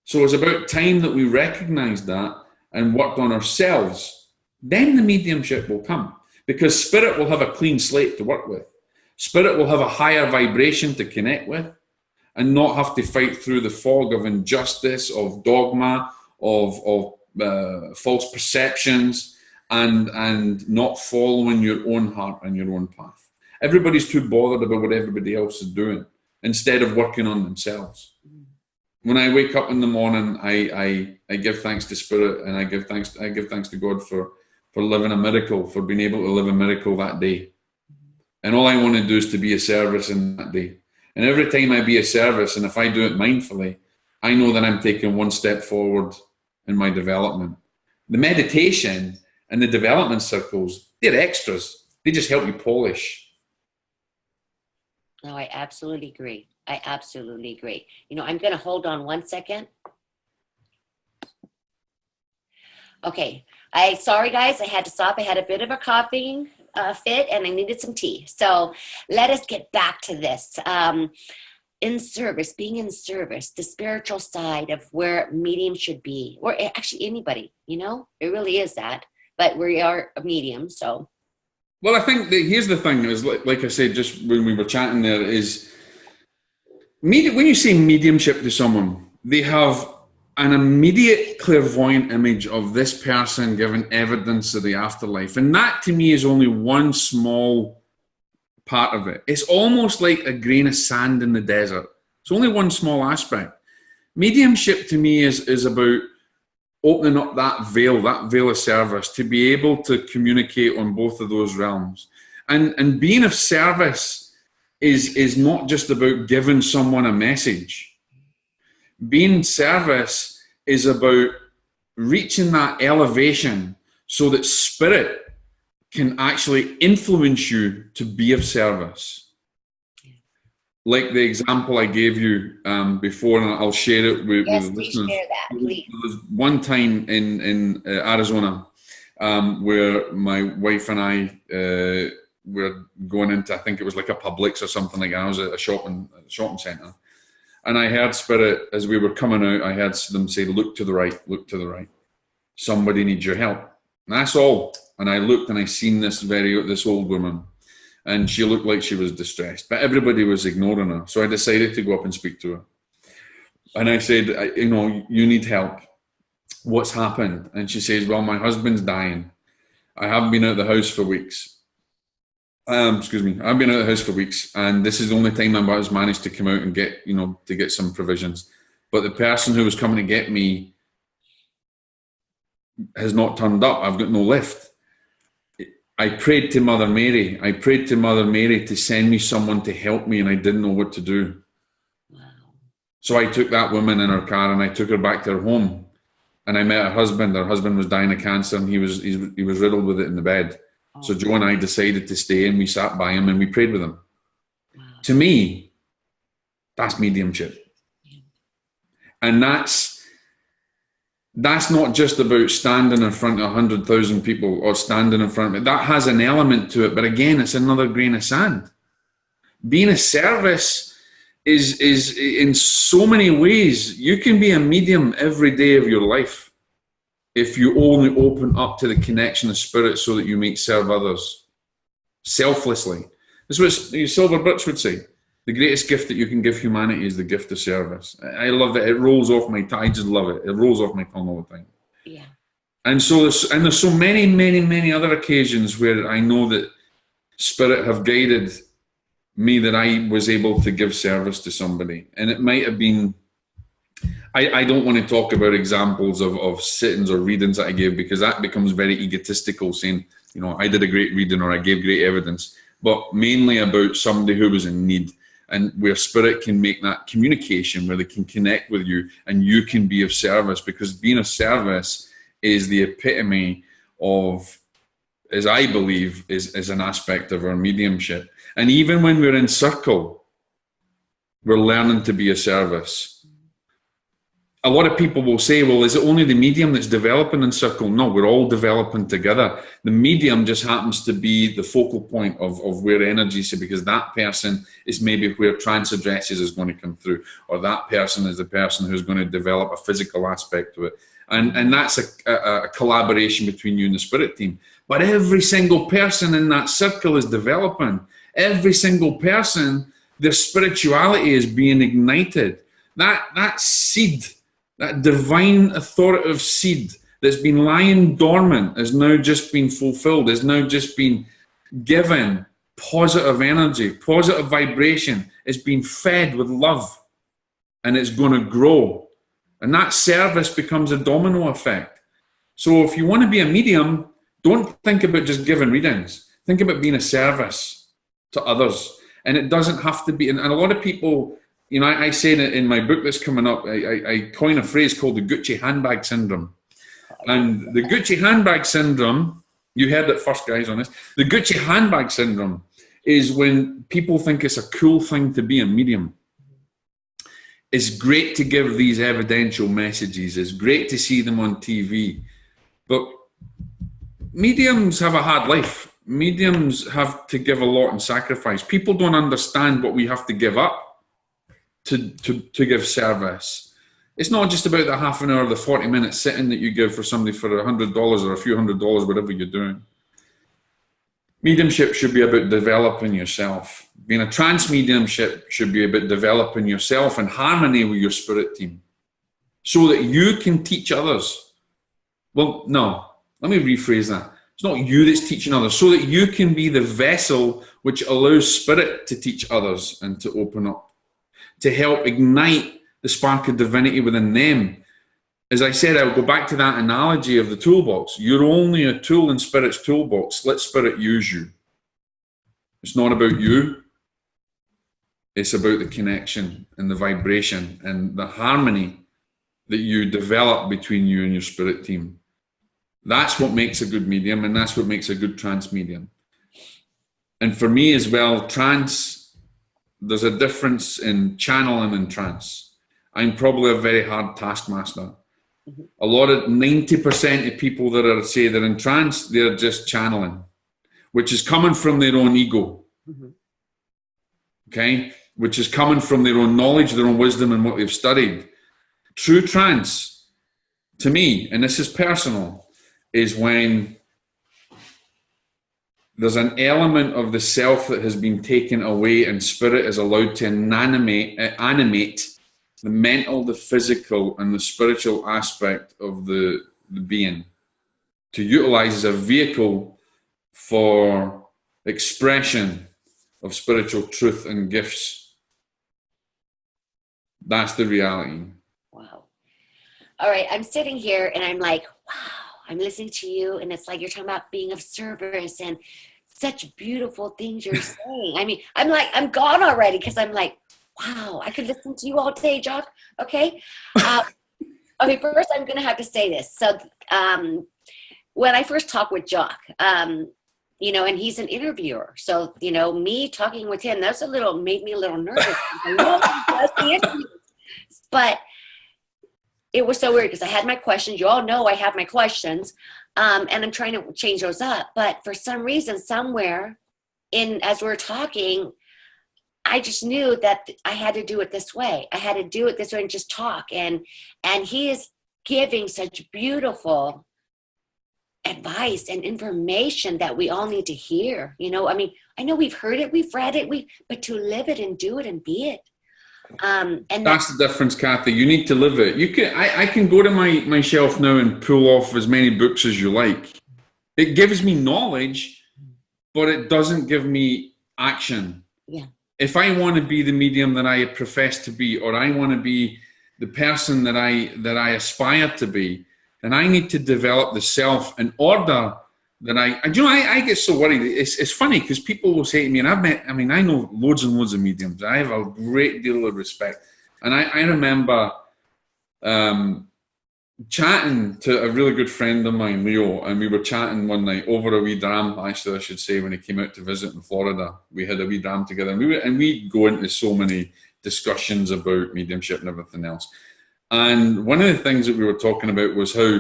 So it's about time that we recognize that and worked on ourselves. Then the mediumship will come, because spirit will have a clean slate to work with. Spirit will have a higher vibration to connect with, and not have to fight through the fog of injustice, of dogma, of false perceptions, and not following your own heart and your own path. Everybody's too bothered about what everybody else is doing instead of working on themselves. When I wake up in the morning, I give thanks to Spirit, and I give thanks to God for living a miracle, for being able to live a miracle that day. And all I want to do is to be a service in that day. And every time I be a service, and if I do it mindfully, I know that I'm taking one step forward in my development. The meditation and the development circles, they're extras. They just help you polish. No, I absolutely agree. I absolutely agree. I'm going to hold on 1 second. Okay. Sorry guys, I had to stop. I had a bit of a coughing fit, and I needed some tea. So let us get back to this. In service, being in service, the spiritual side of where medium should be, or actually anybody, it really is that. But we are a medium, so. Well, I think here's the thing, is like I said just when we were chatting there, is when you say mediumship to someone, they have an immediate clairvoyant image of this person giving evidence of the afterlife. And that to me is only one small part of it. It's almost like a grain of sand in the desert. It's only one small aspect. Mediumship to me is about opening up that veil of service, to be able to communicate on both of those realms. And being of service is not just about giving someone a message. Being service is about reaching that elevation so that spirit can actually influence you to be of service. Like the example I gave you before, and I'll share it with the listeners. Share that, please. There was one time in Arizona where my wife and I were going into, I think it was like a Publix or something like that. I was at a shopping centre. And I heard spirit, as we were coming out, I heard them say, look to the right, look to the right. Somebody needs your help. And that's all. And I looked and I seen this old woman, and she looked like she was distressed, but everybody was ignoring her. So I decided to go up and speak to her. And I said, you need help. What's happened? And she says, well, my husband's dying. I haven't been out of the house for weeks. I've been out of the house for weeks, and this is the only time I was managed to come out and get some provisions. But the person who was coming to get me has not turned up. I've got no lift. I prayed to Mother Mary. To send me someone to help me, and I didn't know what to do. Wow. So I took that woman in her car and I took her back to her home, and I met her husband. Her husband was dying of cancer, and he was riddled with it in the bed. So Joe and I decided to stay, and we sat by him and we prayed with him. Wow. To me, that's mediumship. Yeah. And that's that's not just about standing in front of 100,000 people or standing in front of it. That has an element to it, but again, it's another grain of sand. Being a service is in so many ways, you can be a medium every day of your life if you only open up to the connection of spirit so that you may serve others selflessly. This is what Silver Birch would say. The greatest gift that you can give humanity is the gift of service. I love it. It rolls off my tongue. I just love it. It rolls off my tongue all the time. Yeah. And so there's so many other occasions where I know that spirit have guided me that I was able to give service to somebody. And it might have been, I don't want to talk about examples of sittings or readings that I gave, because that becomes very egotistical, saying, you know, I did a great reading or I gave great evidence, but mainly about somebody who was in need, and where spirit can make that communication, where they can connect with you and you can be of service, because being of service is the epitome of, as I believe, is an aspect of our mediumship. And even when we're in circle, we're learning to be of service. A lot of people will say, well, is it only the medium that's developing in circle? No, we're all developing together. The medium just happens to be the focal point of where energy is, because that person is maybe where trance addresses is going to come through, or that person is the person who's going to develop a physical aspect to it. And that's a collaboration between you and the spirit team. But every single person in that circle is developing. Every single person, their spirituality is being ignited. That seed, that divine authoritative seed that's been lying dormant has now just been fulfilled, has now just been given positive energy, positive vibration. It's been fed with love, and it's going to grow. And that service becomes a domino effect. So if you want to be a medium, don't think about just giving readings. Think about being a service to others. And it doesn't have to be, and a lot of people, you know, I say that in my book that's coming up, I coin a phrase called the Gucci handbag syndrome. And the Gucci handbag syndrome, you heard it first, guys, on this. The Gucci handbag syndrome is when people think it's a cool thing to be a medium. It's great to give these evidential messages. It's great to see them on TV. But mediums have a hard life. Mediums have to give a lot and sacrifice. People don't understand what we have to give up to give service. It's not just about the half an hour, the 40-minute sitting that you give for somebody for $100 or a few $100, whatever you're doing. Mediumship should be about developing yourself. Being a trance mediumship should be about developing yourself in harmony with your spirit team so that you can teach others. Well, no, let me rephrase that. It's not you that's teaching others, so that you can be the vessel which allows spirit to teach others and to open up, to help ignite the spark of divinity within them. As I said, I'll go back to that analogy of the toolbox. You're only a tool in spirit's toolbox. Let spirit use you. It's not about you. It's about the connection and the vibration and the harmony that you develop between you and your spirit team. That's what makes a good medium, and that's what makes a good trance medium. And for me as well, trance, there's a difference in channeling and trance. I'm probably a very hard taskmaster. A lot of 90% of people that are, say they're in trance, they're just channeling, which is coming from their own ego. Okay? Which is coming from their own knowledge, their own wisdom, and what they've studied. True trance, to me, and this is personal, is when there's an element of the self that has been taken away and spirit is allowed to animate the mental, the physical, and the spiritual aspect of the being, to utilize as a vehicle for expression of spiritual truth and gifts. That's the reality. Wow. All right, I'm sitting here and I'm like, wow, I'm listening to you, and it's like you're talking about being of service and such beautiful things you're saying. I mean, I'm gone already because I'm like, wow, I could listen to you all day, Jock. Okay. Okay, first I'm going to have to say this. So when I first talked with Jock, you know, and he's an interviewer. So, you know, me talking with him, made me a little nervous. But it was so weird because I had my questions. You all know I have my questions, and I'm trying to change those up. But for some reason, somewhere as we're talking, I just knew that I had to do it this way. I had to do it this way and just talk. And he is giving such beautiful advice and information that we all need to hear. You know, I mean, I know we've heard it, we've read it, but to live it and do it and be it. And that's the difference, Kathy. You need to live it. You can. I can go to my shelf now and pull off as many books as you like. It gives me knowledge, but it doesn't give me action. Yeah. If I want to be the medium that I profess to be, or I want to be the person that I aspire to be, then I need to develop the self in order that I get so worried. It's funny because people will say to me, and I know loads and loads of mediums. I have a great deal of respect. And I remember chatting to a really good friend of mine, Leo, and we were chatting one night over a wee dram, actually, I should say, when he came out to visit in Florida. We had a wee dram together, and we go into so many discussions about mediumship and everything else. And one of the things that we were talking about was how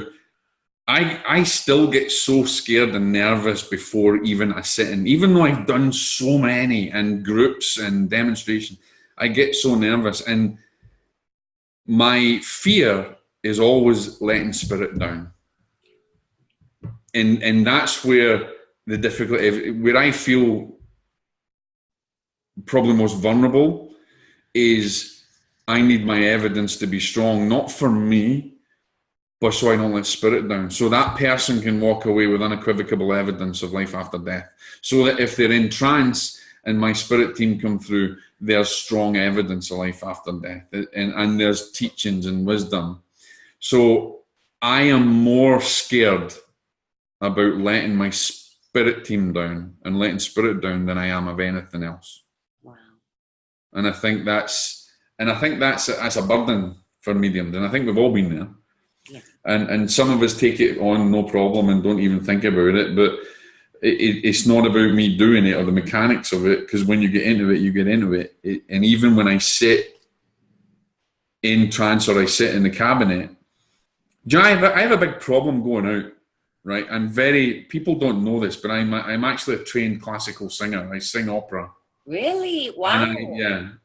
I still get so scared and nervous before even a sitting, even though I've done so many and groups and demonstrations, I get so nervous. And my fear is always letting spirit down. And that's where the difficulty, where I feel probably most vulnerable, is I need my evidence to be strong, not for me, but so I don't let spirit down. So that person can walk away with unequivocal evidence of life after death. So that if they're in trance and my spirit team come through, there's strong evidence of life after death. And there's teachings and wisdom. So I am more scared about letting my spirit team down and letting spirit down than I am of anything else. Wow. And I think that's a burden for mediums. And I think we've all been there. Yeah. And some of us take it on no problem and don't even think about it, but it's not about me doing it or the mechanics of it, because when you get into it, you get into it. And even when I sit in trance or I sit in the cabinet, I have a big problem going out, right? People don't know this, but I'm actually a trained classical singer. I sing opera. Really? Wow.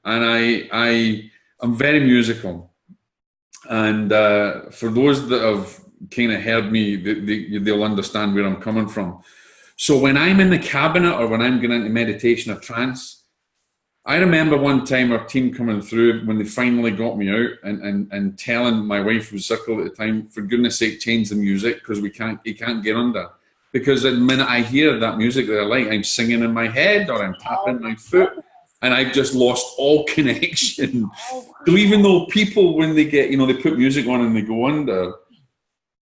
And I'm very musical. And for those that have kind of heard me, they'll understand where I'm coming from. So when I'm in the cabinet or when I'm going into meditation or trance, I remember one time our team coming through when they finally got me out and telling my wife, who was circle at the time, for goodness sake, change the music because he can't get under. Because the minute I hear that music that I like, I'm singing in my head or I'm tapping my foot. And I've just lost all connection. So even though people, when they get, they put music on and they go under,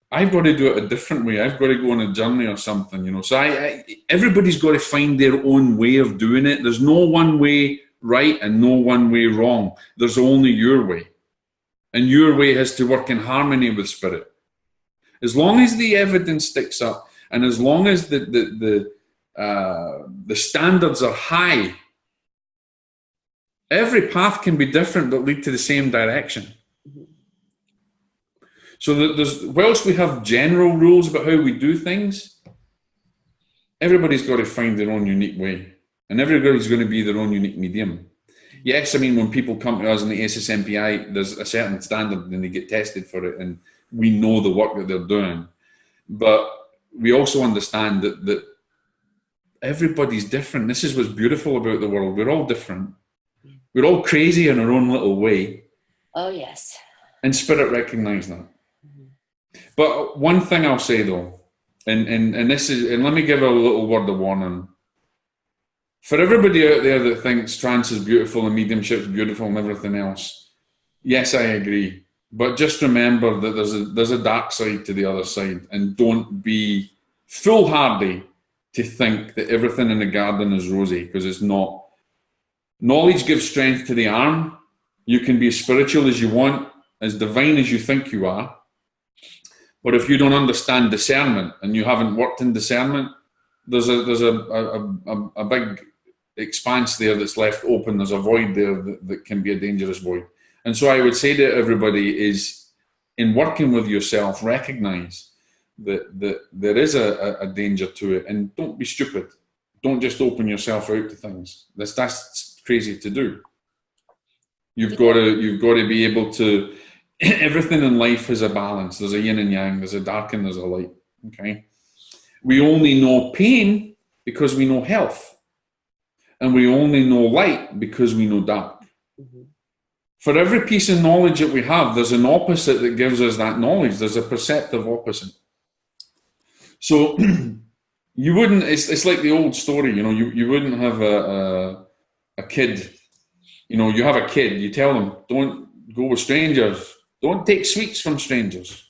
I've got to do it a different way. I've got to go on a journey or something, So everybody's got to find their own way of doing it. There's no one way right and no one way wrong. There's only your way. And your way has to work in harmony with spirit. As long as the evidence sticks up and as long as the standards are high, every path can be different but lead to the same direction. So whilst we have general rules about how we do things, everybody's got to find their own unique way. And everybody's going to be their own unique medium. Yes, I mean, when people come to us in the SSMPI, there's a certain standard and they get tested for it and we know the work that they're doing. But we also understand that everybody's different. This is what's beautiful about the world. We're all different. We're all crazy in our own little way. Oh, yes. And spirit recognise that. But one thing I'll say though, and let me give a little word of warning. For everybody out there that thinks trance is beautiful and mediumship is beautiful and everything else, yes, I agree. But just remember that there's a dark side to the other side, and don't be foolhardy to think that everything in the garden is rosy, because it's not. Knowledge gives strength to the arm. You can be as spiritual as you want, as divine as you think you are. But if you don't understand discernment and you haven't worked in discernment, there's a big expanse there that's left open. There's a void there that can be a dangerous void. And so I would say to everybody is in working with yourself, recognize that there is a danger to it, and don't be stupid. Don't just open yourself out to things. That's crazy to do. You've got to be able to. Everything in life is a balance. There's a yin and yang. There's a dark and there's a light. Okay. We only know pain because we know health, and we only know light because we know dark. Mm-hmm. For every piece of knowledge that we have, there's an opposite that gives us that knowledge. There's a perceptive opposite. So you wouldn't. It's like the old story. You wouldn't have a kid. You have a kid. You tell them, don't go with strangers. Don't take sweets from strangers.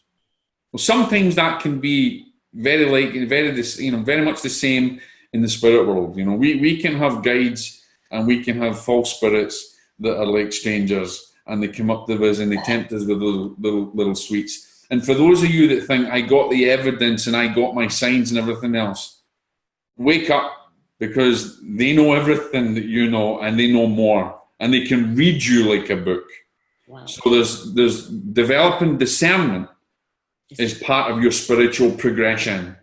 Well, sometimes that can be very much the same in the spirit world. We can have guides and we can have false spirits that are like strangers, and they come up to us and they tempt us with little sweets. And for those of you that think, I got the evidence and I got my signs and everything else, wake up, because they know everything that you know, and they know more, and they can read you like a book. Wow. So there's developing discernment is part of your spiritual progression.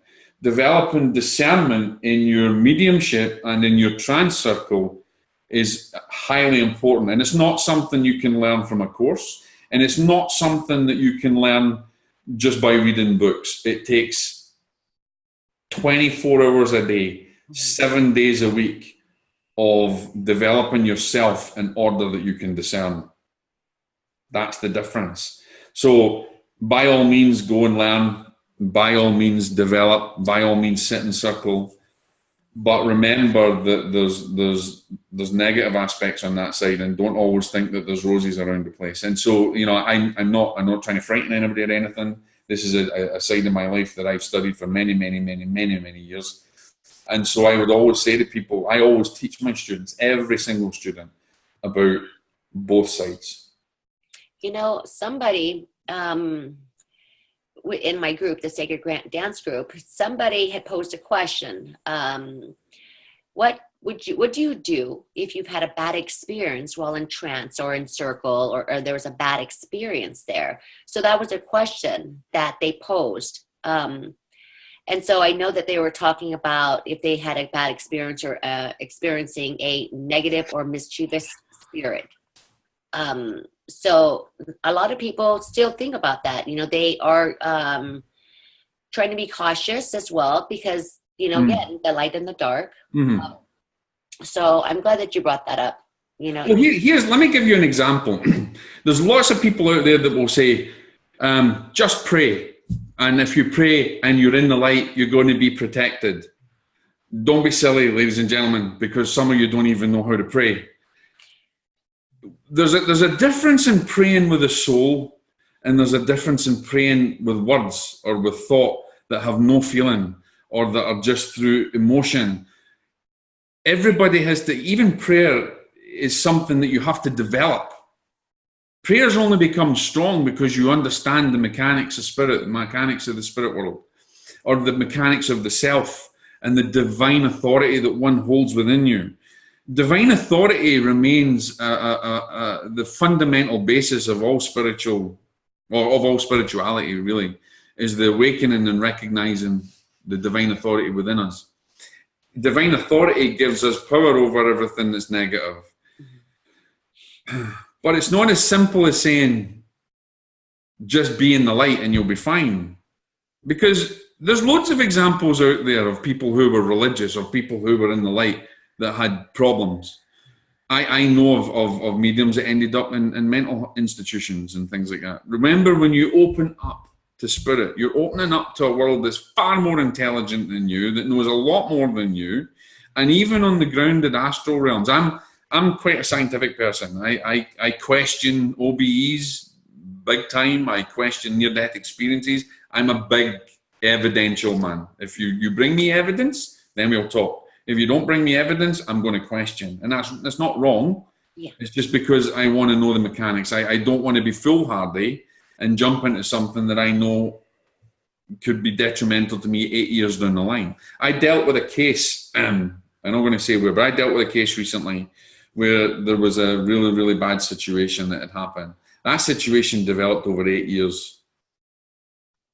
Developing discernment in your mediumship and in your trance circle is highly important. And it's not something you can learn from a course. And it's not something that you can learn just by reading books. It takes 24 hours a day, 7 days a week of developing yourself in order that you can discern. That's the difference. So by all means, go and learn. By all means, develop. By all means, sit in circle. But remember that there's negative aspects on that side, and don't always think that there's roses around the place. And so, I'm not trying to frighten anybody or anything. This is a side of my life that I've studied for many, many, many, many, many years. And so I would always say to people, I always teach my students, every single student, about both sides. Somebody in my group, the Sacred Grant Dance group, somebody had posed a question. What do you do if you've had a bad experience while in trance or in circle, or there was a bad experience there? So that was a question that they posed. And so I know that they were talking about if they had a bad experience or experiencing a negative or mischievous spirit. So a lot of people still think about that. They are trying to be cautious as well because, again, the light and the dark. Mm-hmm. So I'm glad that you brought that up. Well, let me give you an example. There's lots of people out there that will say, just pray. And if you pray and you're in the light, you're going to be protected. Don't be silly, ladies and gentlemen, because some of you don't even know how to pray. There's a difference in praying with the soul, and there's a difference in praying with words or with thought that have no feeling or that are just through emotion. Everybody has to, even prayer is something that you have to develop. Prayers only become strong because you understand the mechanics of spirit, the mechanics of the spirit world, or the mechanics of the self and the divine authority that one holds within you. Divine authority remains the fundamental basis of all spiritual, or of all spirituality, really, is the awakening and recognizing the divine authority within us. Divine authority gives us power over everything that's negative. But it's not as simple as saying, just be in the light and you'll be fine. Because there's loads of examples out there of people who were religious or people who were in the light that had problems. I know of mediums that ended up in mental institutions and things like that. Remember, when you open up to spirit, you're opening up to a world that's far more intelligent than you, that knows a lot more than you. And even on the grounded astral realms, I'm quite a scientific person. I question OBEs big time. I question near-death experiences. I'm a big evidential man. If you bring me evidence, then we'll talk. If you don't bring me evidence, I'm going to question. And that's not wrong. Yeah. It's just because I want to know the mechanics. I don't want to be foolhardy and jump into something that I know could be detrimental to me 8 years down the line. I dealt with a case, I'm not going to say where, but I dealt with a case recently where there was a really, really bad situation that had happened. That situation developed over 8 years.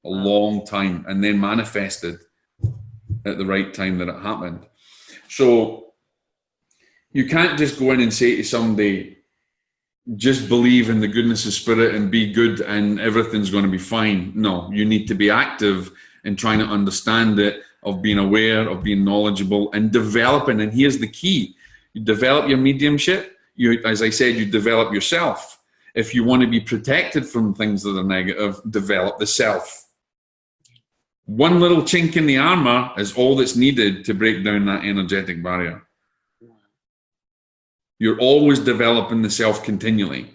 a long time, and then manifested at the right time that it happened. So you can't just go in and say to somebody, just believe in the goodness of spirit and be good and everything's going to be fine. No, you need to be active in trying to understand it, of being aware, of being knowledgeable and developing. And here's the key. You develop your mediumship. You, as I said, you develop yourself. If you want to be protected from things that are negative, develop the self. One little chink in the armor is all that's needed to break down that energetic barrier. You're always developing the self continually.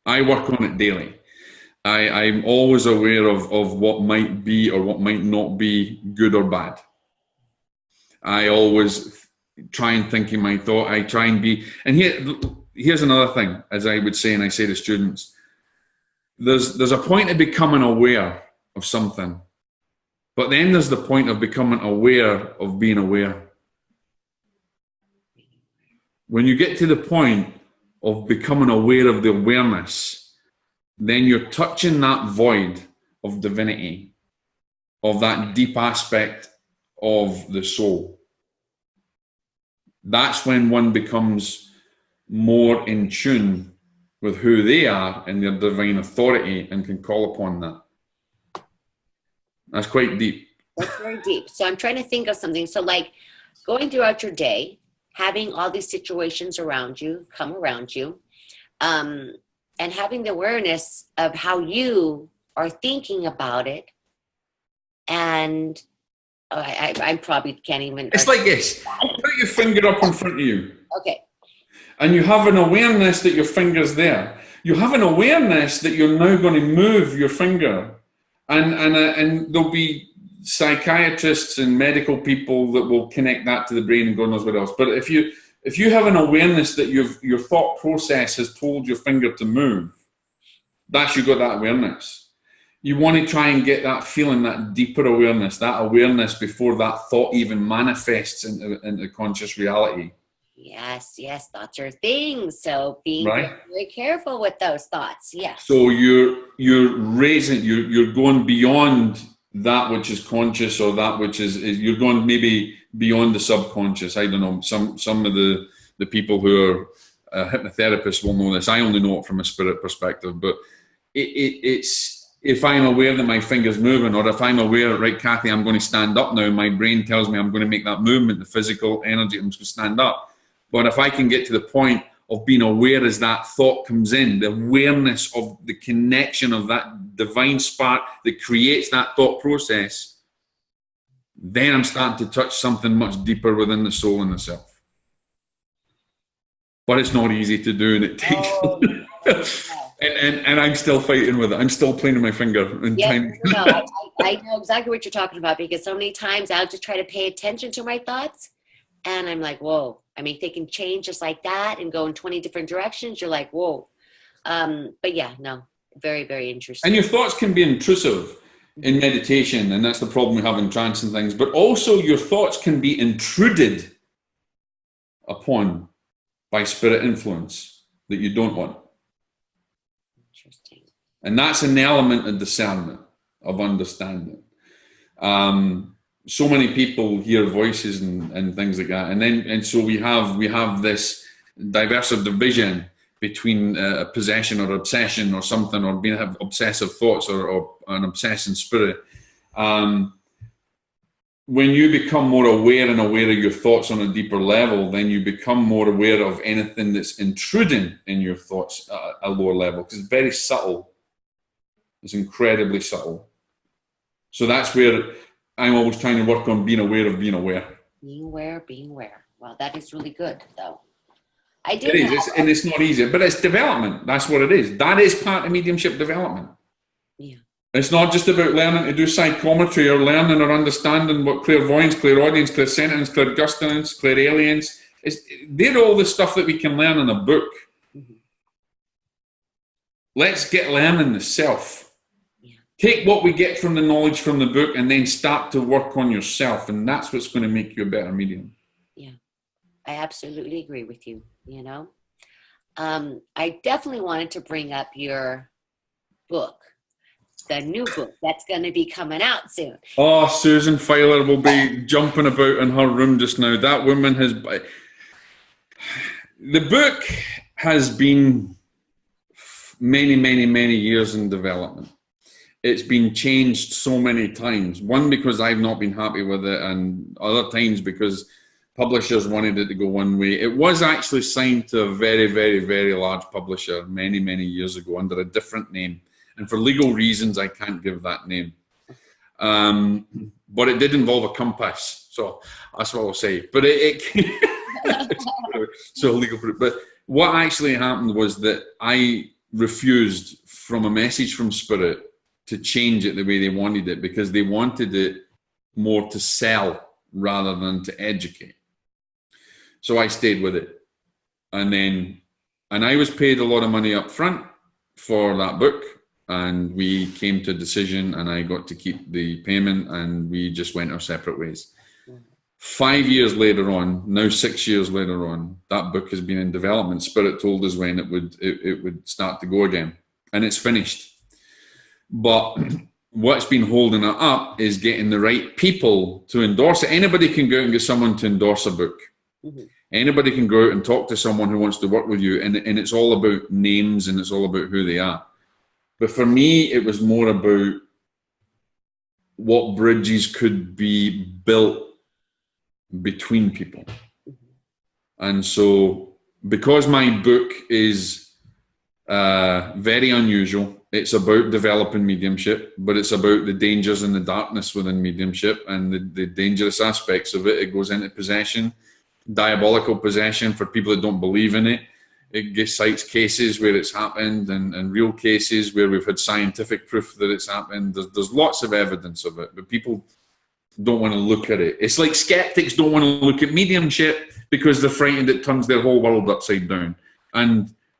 I work on it daily. I'm always aware of what might be or what might not be good or bad. I always try and think in my thought. I try and be, and here's another thing, as I would say, and I say to students, there's a point of becoming aware of something, but then there's the point of becoming aware of being aware. When you get to the point of becoming aware of the awareness, then you're touching that void of divinity, of that deep aspect of the soul. That's when one becomes more in tune with who they are and their divine authority and can call upon that. That's quite deep. That's very deep. So I'm trying to think of something. So like going throughout your day, having all these situations around you, come around you, and having the awareness of how you are thinking about it. And I probably can't even. It's like this. Put your finger up in front of you. Okay. And you have an awareness that your finger's there. You have an awareness that you're now going to move your finger. And there'll be psychiatrists and medical people that will connect that to the brain and God knows what else. But if you have an awareness that your thought process has told your finger to move, that's you got that awareness. You want to try and get that feeling, that deeper awareness, that awareness before that thought even manifests into conscious reality. Yes, thoughts are things. So being right? very careful with those thoughts. Yes. So you're raising, you're going beyond that which is conscious, or that which is you're going maybe beyond the subconscious. I don't know. Some of the people who are hypnotherapists will know this. I only know it from a spirit perspective, but it's if I'm aware that my finger's moving, or if I'm aware, right, Kathy, I'm going to stand up now, my brain tells me I'm going to make that movement, the physical energy, I'm just going to stand up. But if I can get to the point of being aware as that thought comes in, the awareness of the connection of that divine spark that creates that thought process, then I'm starting to touch something much deeper within the soul and the self. But it's not easy to do, and it takes... And I'm still fighting with it. I'm still playing with my finger. And I know exactly what you're talking about, because so many times I'll just try to pay attention to my thoughts, and I'm like, whoa. I mean, they can change just like that and go in 20 different directions. You're like, whoa. But yeah, no, very, very interesting. And your thoughts can be intrusive in meditation, and that's the problem we have in trance and things. But also your thoughts can be intruded upon by spirit influence that you don't want. Interesting. And that's an element of discernment, of understanding. So many people hear voices and things like that, and so we have this diversive division between a possession or obsession or something, or being have obsessive thoughts or an obsessing spirit. When you become more aware and aware of your thoughts on a deeper level, then you become more aware of anything that's intruding in your thoughts at a lower level, because it's very subtle. It's incredibly subtle. So that's where I'm always trying to work on being aware of being aware. Being aware. Well, that is really good, though. It is, and it's not easy, but it's development. That's what it is. That is part of mediumship development. Yeah. It's not just about learning to do psychometry or learning or understanding what clairvoyance, clairaudience, clairsentience, clairgustance, clairalience. They're all the stuff that we can learn in a book. Mm-hmm. Let's get learning the self. Take what we get from the knowledge from the book and then start to work on yourself. And that's what's going to make you a better medium. Yeah, I absolutely agree with you, you know. I definitely wanted to bring up your book. the new book that's going to be coming out soon. Oh, Susan Filer will be jumping about in her room just now. That woman has... The book has been many, many, many years in development. It's been changed so many times. One, because I've not been happy with it, and other times because publishers wanted it to go one way. It was actually signed to a very, very, very large publisher many, many years ago under a different name. And for legal reasons, I can't give that name. But it did involve a compass. So that's what I'll say. But so legal proof. But what actually happened was that I refused, from a message from Spirit, to change it the way they wanted it, because they wanted it more to sell rather than to educate. So I stayed with it. And I was paid a lot of money up front for that book, and we came to a decision, and I got to keep the payment, and we just went our separate ways. 5 years later on, now 6 years later on, that book has been in development. Spirit told us when it would start to go again, and it's finished. But what's been holding it up is getting the right people to endorse it. Anybody can go out and get someone to endorse a book. Mm-hmm. Anybody can go out and talk to someone who wants to work with you, and it's all about names, and it's all about who they are. But for me, it was more about what bridges could be built between people. Mm-hmm. And so, because my book is very unusual, it's about developing mediumship, but it's about the dangers and the darkness within mediumship and the dangerous aspects of it. It goes into possession, diabolical possession for people that don't believe in it. It cites cases where it's happened, and real cases where we've had scientific proof that it's happened. There's lots of evidence of it, but people don't want to look at it. It's like skeptics don't want to look at mediumship because they're frightened it turns their whole world upside down.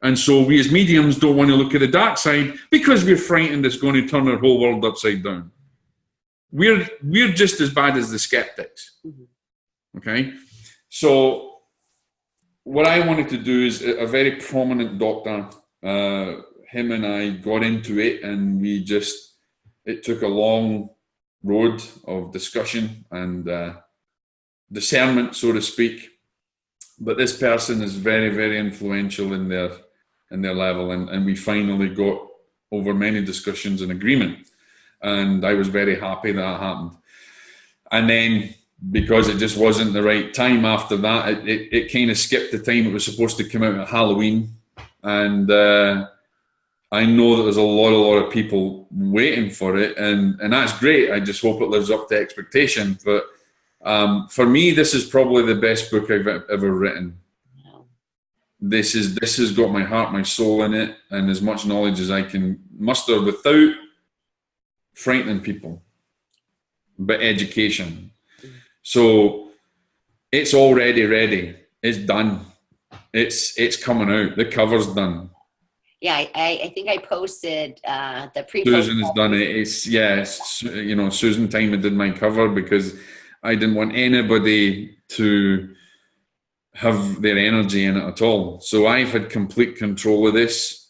And so we as mediums don't want to look at the dark side because we're frightened it's going to turn our whole world upside down. We're just as bad as the skeptics. Mm-hmm. Okay? So what I wanted to do is a very prominent doctor, him and I got into it, and it took a long road of discussion and discernment, so to speak. But this person is very, very influential in their level, and we finally got over many discussions an agreement, and I was very happy that happened. And then, because it just wasn't the right time after that, it kind of skipped the time it was supposed to come out at Halloween, and I know that there's a lot of people waiting for it, and that's great. I just hope it lives up to expectation. But for me, this is probably the best book I've ever written. This has got my heart, my soul in it, and as much knowledge as I can muster without frightening people, but education. So it's already ready. It's done. It's coming out. The cover's done. Yeah, I think I posted the pre-post. Susan has done it. Susan Time did my cover because I didn't want anybody to have their energy in it at all. So I've had complete control of this.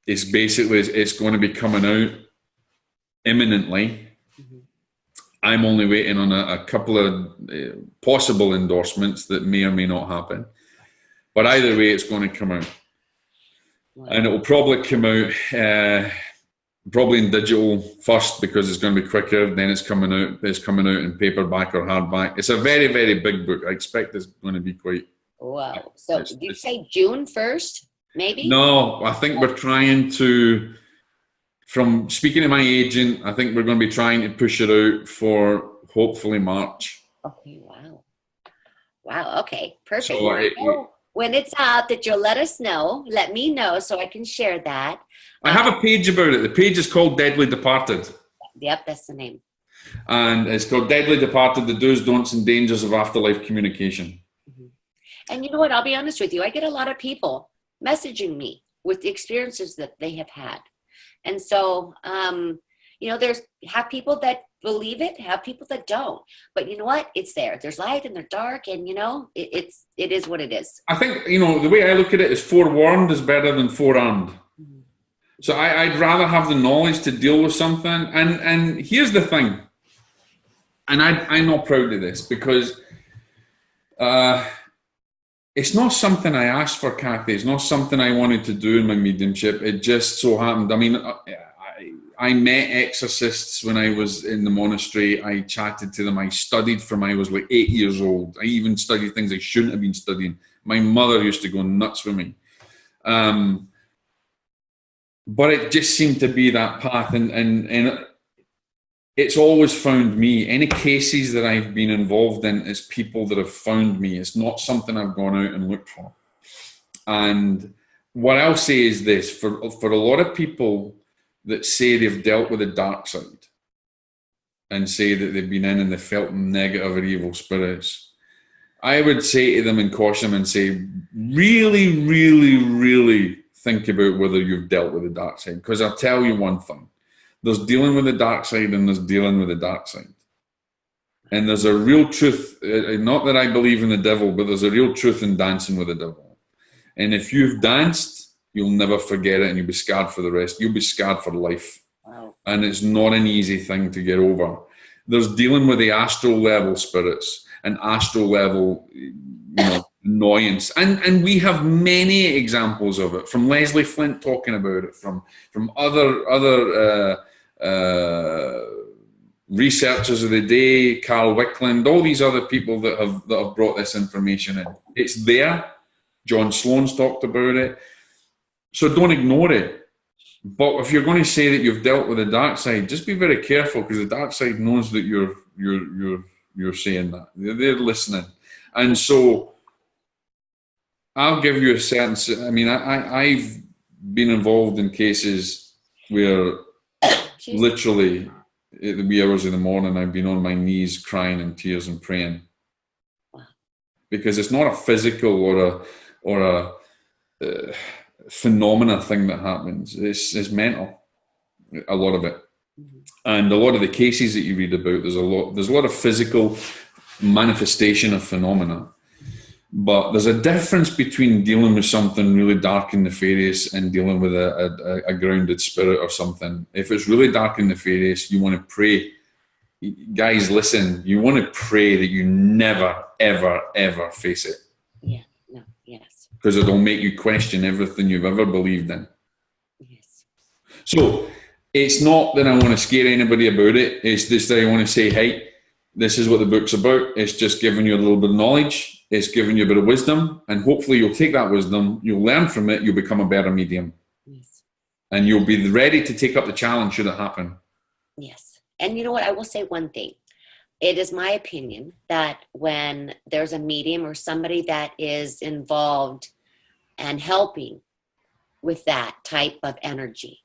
It's going to be coming out imminently. Mm-hmm. I'm only waiting on a couple of possible endorsements that may or may not happen. But either way, it's going to come out. Wow. And it will probably come out probably in digital first because it's going to be quicker. Then it's coming out in paperback or hardback. It's a very, very big book. I expect it's going to be quite... Wow. So did you say June 1st, maybe? No, I think we're trying to... From speaking to my agent, I think we're going to be trying to push it out for hopefully March. Okay, wow. Wow, okay. Perfect. So when it's out, that you'll let us know. Let me know so I can share that. I have a page about it. The page is called Deadly Departed. Yep, that's the name. And it's called Deadly Departed, the Do's, Don'ts, and Dangers of Afterlife Communication. Mm-hmm. And you know what? I'll be honest with you. I get a lot of people messaging me with the experiences that they have had. And so, there's have people that believe it, have people that don't. But you know what? It's there. There's light and there's dark, and it is what it is. I think the way I look at it is forewarned is better than forearmed. Mm-hmm. So I'd rather have the knowledge to deal with something. And here's the thing, and I'm not proud of this because it's not something I asked for, Kathy. It's not something I wanted to do in my mediumship. It just so happened. I mean, I met exorcists when I was in the monastery. I chatted to them. I studied from I was like 8 years old. I even studied things I shouldn't have been studying. My mother used to go nuts with me. But it just seemed to be that path. And it's always found me. Any cases that I've been involved in, it's people that have found me. It's not something I've gone out and looked for. And what I'll say is this, for a lot of people that say they've dealt with the dark side and say that they've been in and they felt negative or evil spirits, I would say to them and caution them and say, really, really, really think about whether you've dealt with the dark side. Because I'll tell you one thing. There's dealing with the dark side and there's dealing with the dark side. And there's a real truth, not that I believe in the devil, but there's a real truth in dancing with the devil. And if you've danced, you'll never forget it and you'll be scarred for the rest. You'll be scarred for life. Wow. And it's not an easy thing to get over. There's dealing with the astral level spirits and astral level, annoyance. And we have many examples of it, from Leslie Flint talking about it, from other researchers of the day, Carl Wickland, all these other people that have brought this information in. It's there. John Sloan's talked about it. So don't ignore it. But if you're going to say that you've dealt with the dark side, just be very careful, because the dark side knows that you're saying that. They're listening. And so I'll give you a sense. I mean, I've been involved in cases where literally at the wee hours of the morning I've been on my knees crying in tears and praying. Because it's not a physical or a phenomena thing that happens. It's mental, a lot of it. And a lot of the cases that you read about, there's a lot of physical manifestation of phenomena. But there's a difference between dealing with something really dark and nefarious and dealing with a grounded spirit or something. If it's really dark and nefarious, you want to pray. Guys, listen, you want to pray that you never, ever, ever face it. Yeah, no, yes. Because it'll make you question everything you've ever believed in. Yes. So it's not that I want to scare anybody about it. It's just that I want to say, hey, this is what the book's about. It's just giving you a little bit of knowledge. It's giving you a bit of wisdom. And hopefully you'll take that wisdom, you'll learn from it, you'll become a better medium. Yes. And you'll be ready to take up the challenge should it happen. Yes. And you know what? I will say one thing. It is my opinion that when there's a medium or somebody that is involved and helping with that type of energy,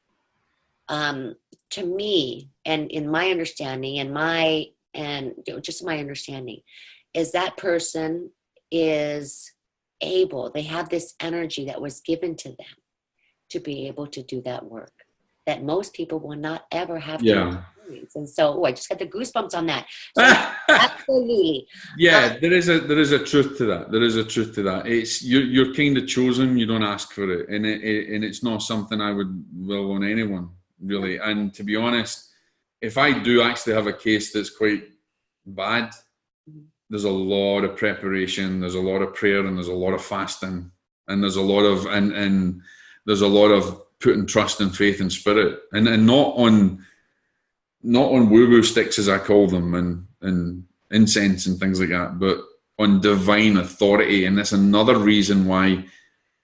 to me, and in my understanding, just my understanding, is that person is able, they have this energy that was given to them to be able to do that work that most people will not ever have to experience. And so, I just got the goosebumps on that. So, absolutely. Yeah, there is a truth to that. There is a truth to that. It's you're kind of chosen. You don't ask for it, and it's not something I would will on anyone really. And to be honest, if I do actually have a case that's quite bad, there's a lot of preparation, there's a lot of prayer, and there's a lot of fasting, and there's a lot of and there's a lot of putting trust and faith and spirit, and not on woo-woo sticks, as I call them, and incense and things like that, but on divine authority. And that's another reason why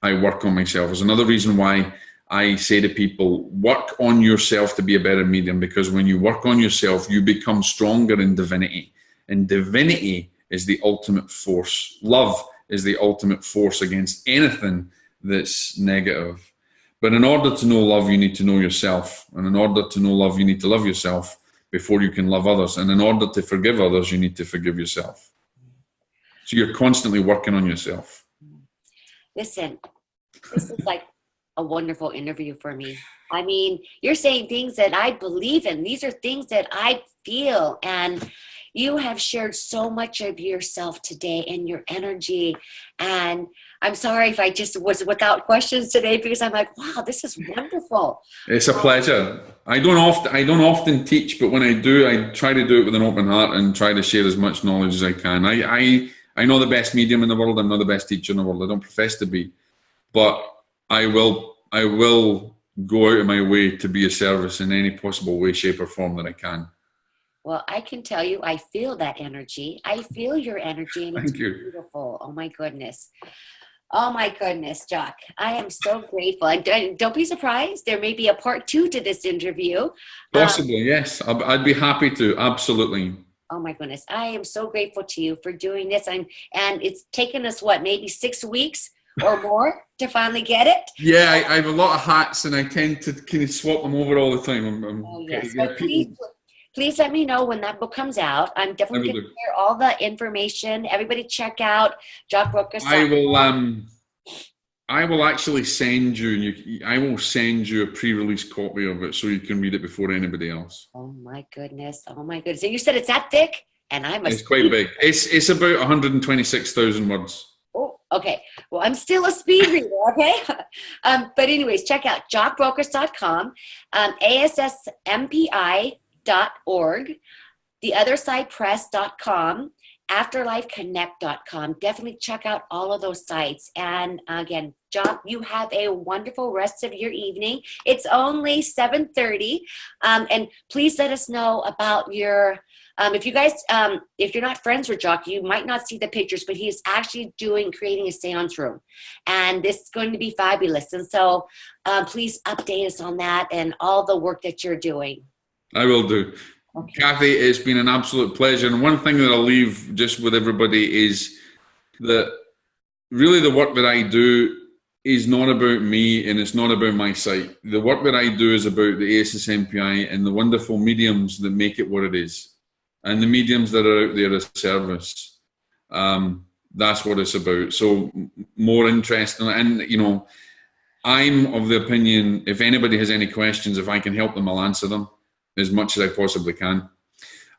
I work on myself. It's another reason why I say to people, work on yourself to be a better medium, because when you work on yourself, you become stronger in divinity. And divinity is the ultimate force. Love is the ultimate force against anything that's negative. But in order to know love, you need to know yourself. And in order to know love, you need to love yourself before you can love others. And in order to forgive others, you need to forgive yourself. So you're constantly working on yourself. Listen, this is like a wonderful interview for me. I mean, you're saying things that I believe in. These are things that I feel. And you have shared so much of yourself today and your energy. And I'm sorry if I just was without questions today, because I'm like, wow, this is wonderful. It's a pleasure. I don't often teach, but when I do, I try to do it with an open heart and try to share as much knowledge as I can. I know the best medium in the world. I'm not the best teacher in the world. I don't profess to be, but I will go out of my way to be of service in any possible way, shape, or form that I can. Well, I can tell you, I feel that energy. I feel your energy, and it's Thank you. beautiful. Oh my goodness. Oh my goodness, Jock. I am so grateful. And don't be surprised. There may be a part 2 to this interview. Possibly, yes. I'd be happy to. Absolutely. Oh my goodness. I am so grateful to you for doing this. And it's taken us, what, maybe 6 weeks or more to finally get it? Yeah, I have a lot of hats, and I tend to kind of swap them over all the time. Oh, yes. But please let me know when that book comes out. I'm definitely going to share all the information. Everybody check out Jock Brocas. I will actually send you. I will send you a pre-release copy of it so you can read it before anybody else. Oh my goodness! Oh my goodness! And you said it's that thick, and It's quite big. It's about 126,000 words. Oh, okay. Well, I'm still a speed reader, okay? But anyways, check out jockbrocas.com, ASSMPI.org, theothersidepress.com, afterlifeconnect.com. Definitely check out all of those sites. And again, Jock, you have a wonderful rest of your evening. It's only 7:30. And please let us know about your, if you guys, if you're not friends with Jock, you might not see the pictures, but he's actually creating a seance room. And this is going to be fabulous. And so please update us on that and all the work that you're doing. I will do. Okay. Kathy, it's been an absolute pleasure. And one thing that I'll leave just with everybody is that really the work that I do is not about me, and it's not about my site. The work that I do is about the SSMPI and the wonderful mediums that make it what it is, and the mediums that are out there as service. That's what it's about. So more interesting. And, you know, I'm of the opinion, if anybody has any questions, if I can help them, I'll answer them as much as I possibly can.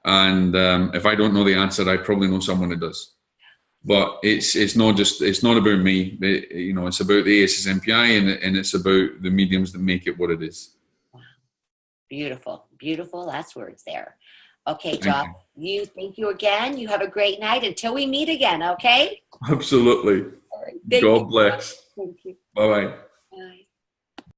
And if I don't know the answer, I probably know someone who does. But it's not about me. You know, it's about the SSMPI, and it's about the mediums that make it what it is. Wow. Beautiful, beautiful last words there. Okay, Jock, thank you again. You have a great night until we meet again, okay? Absolutely. All right. God bless. Thank you. Bye-bye.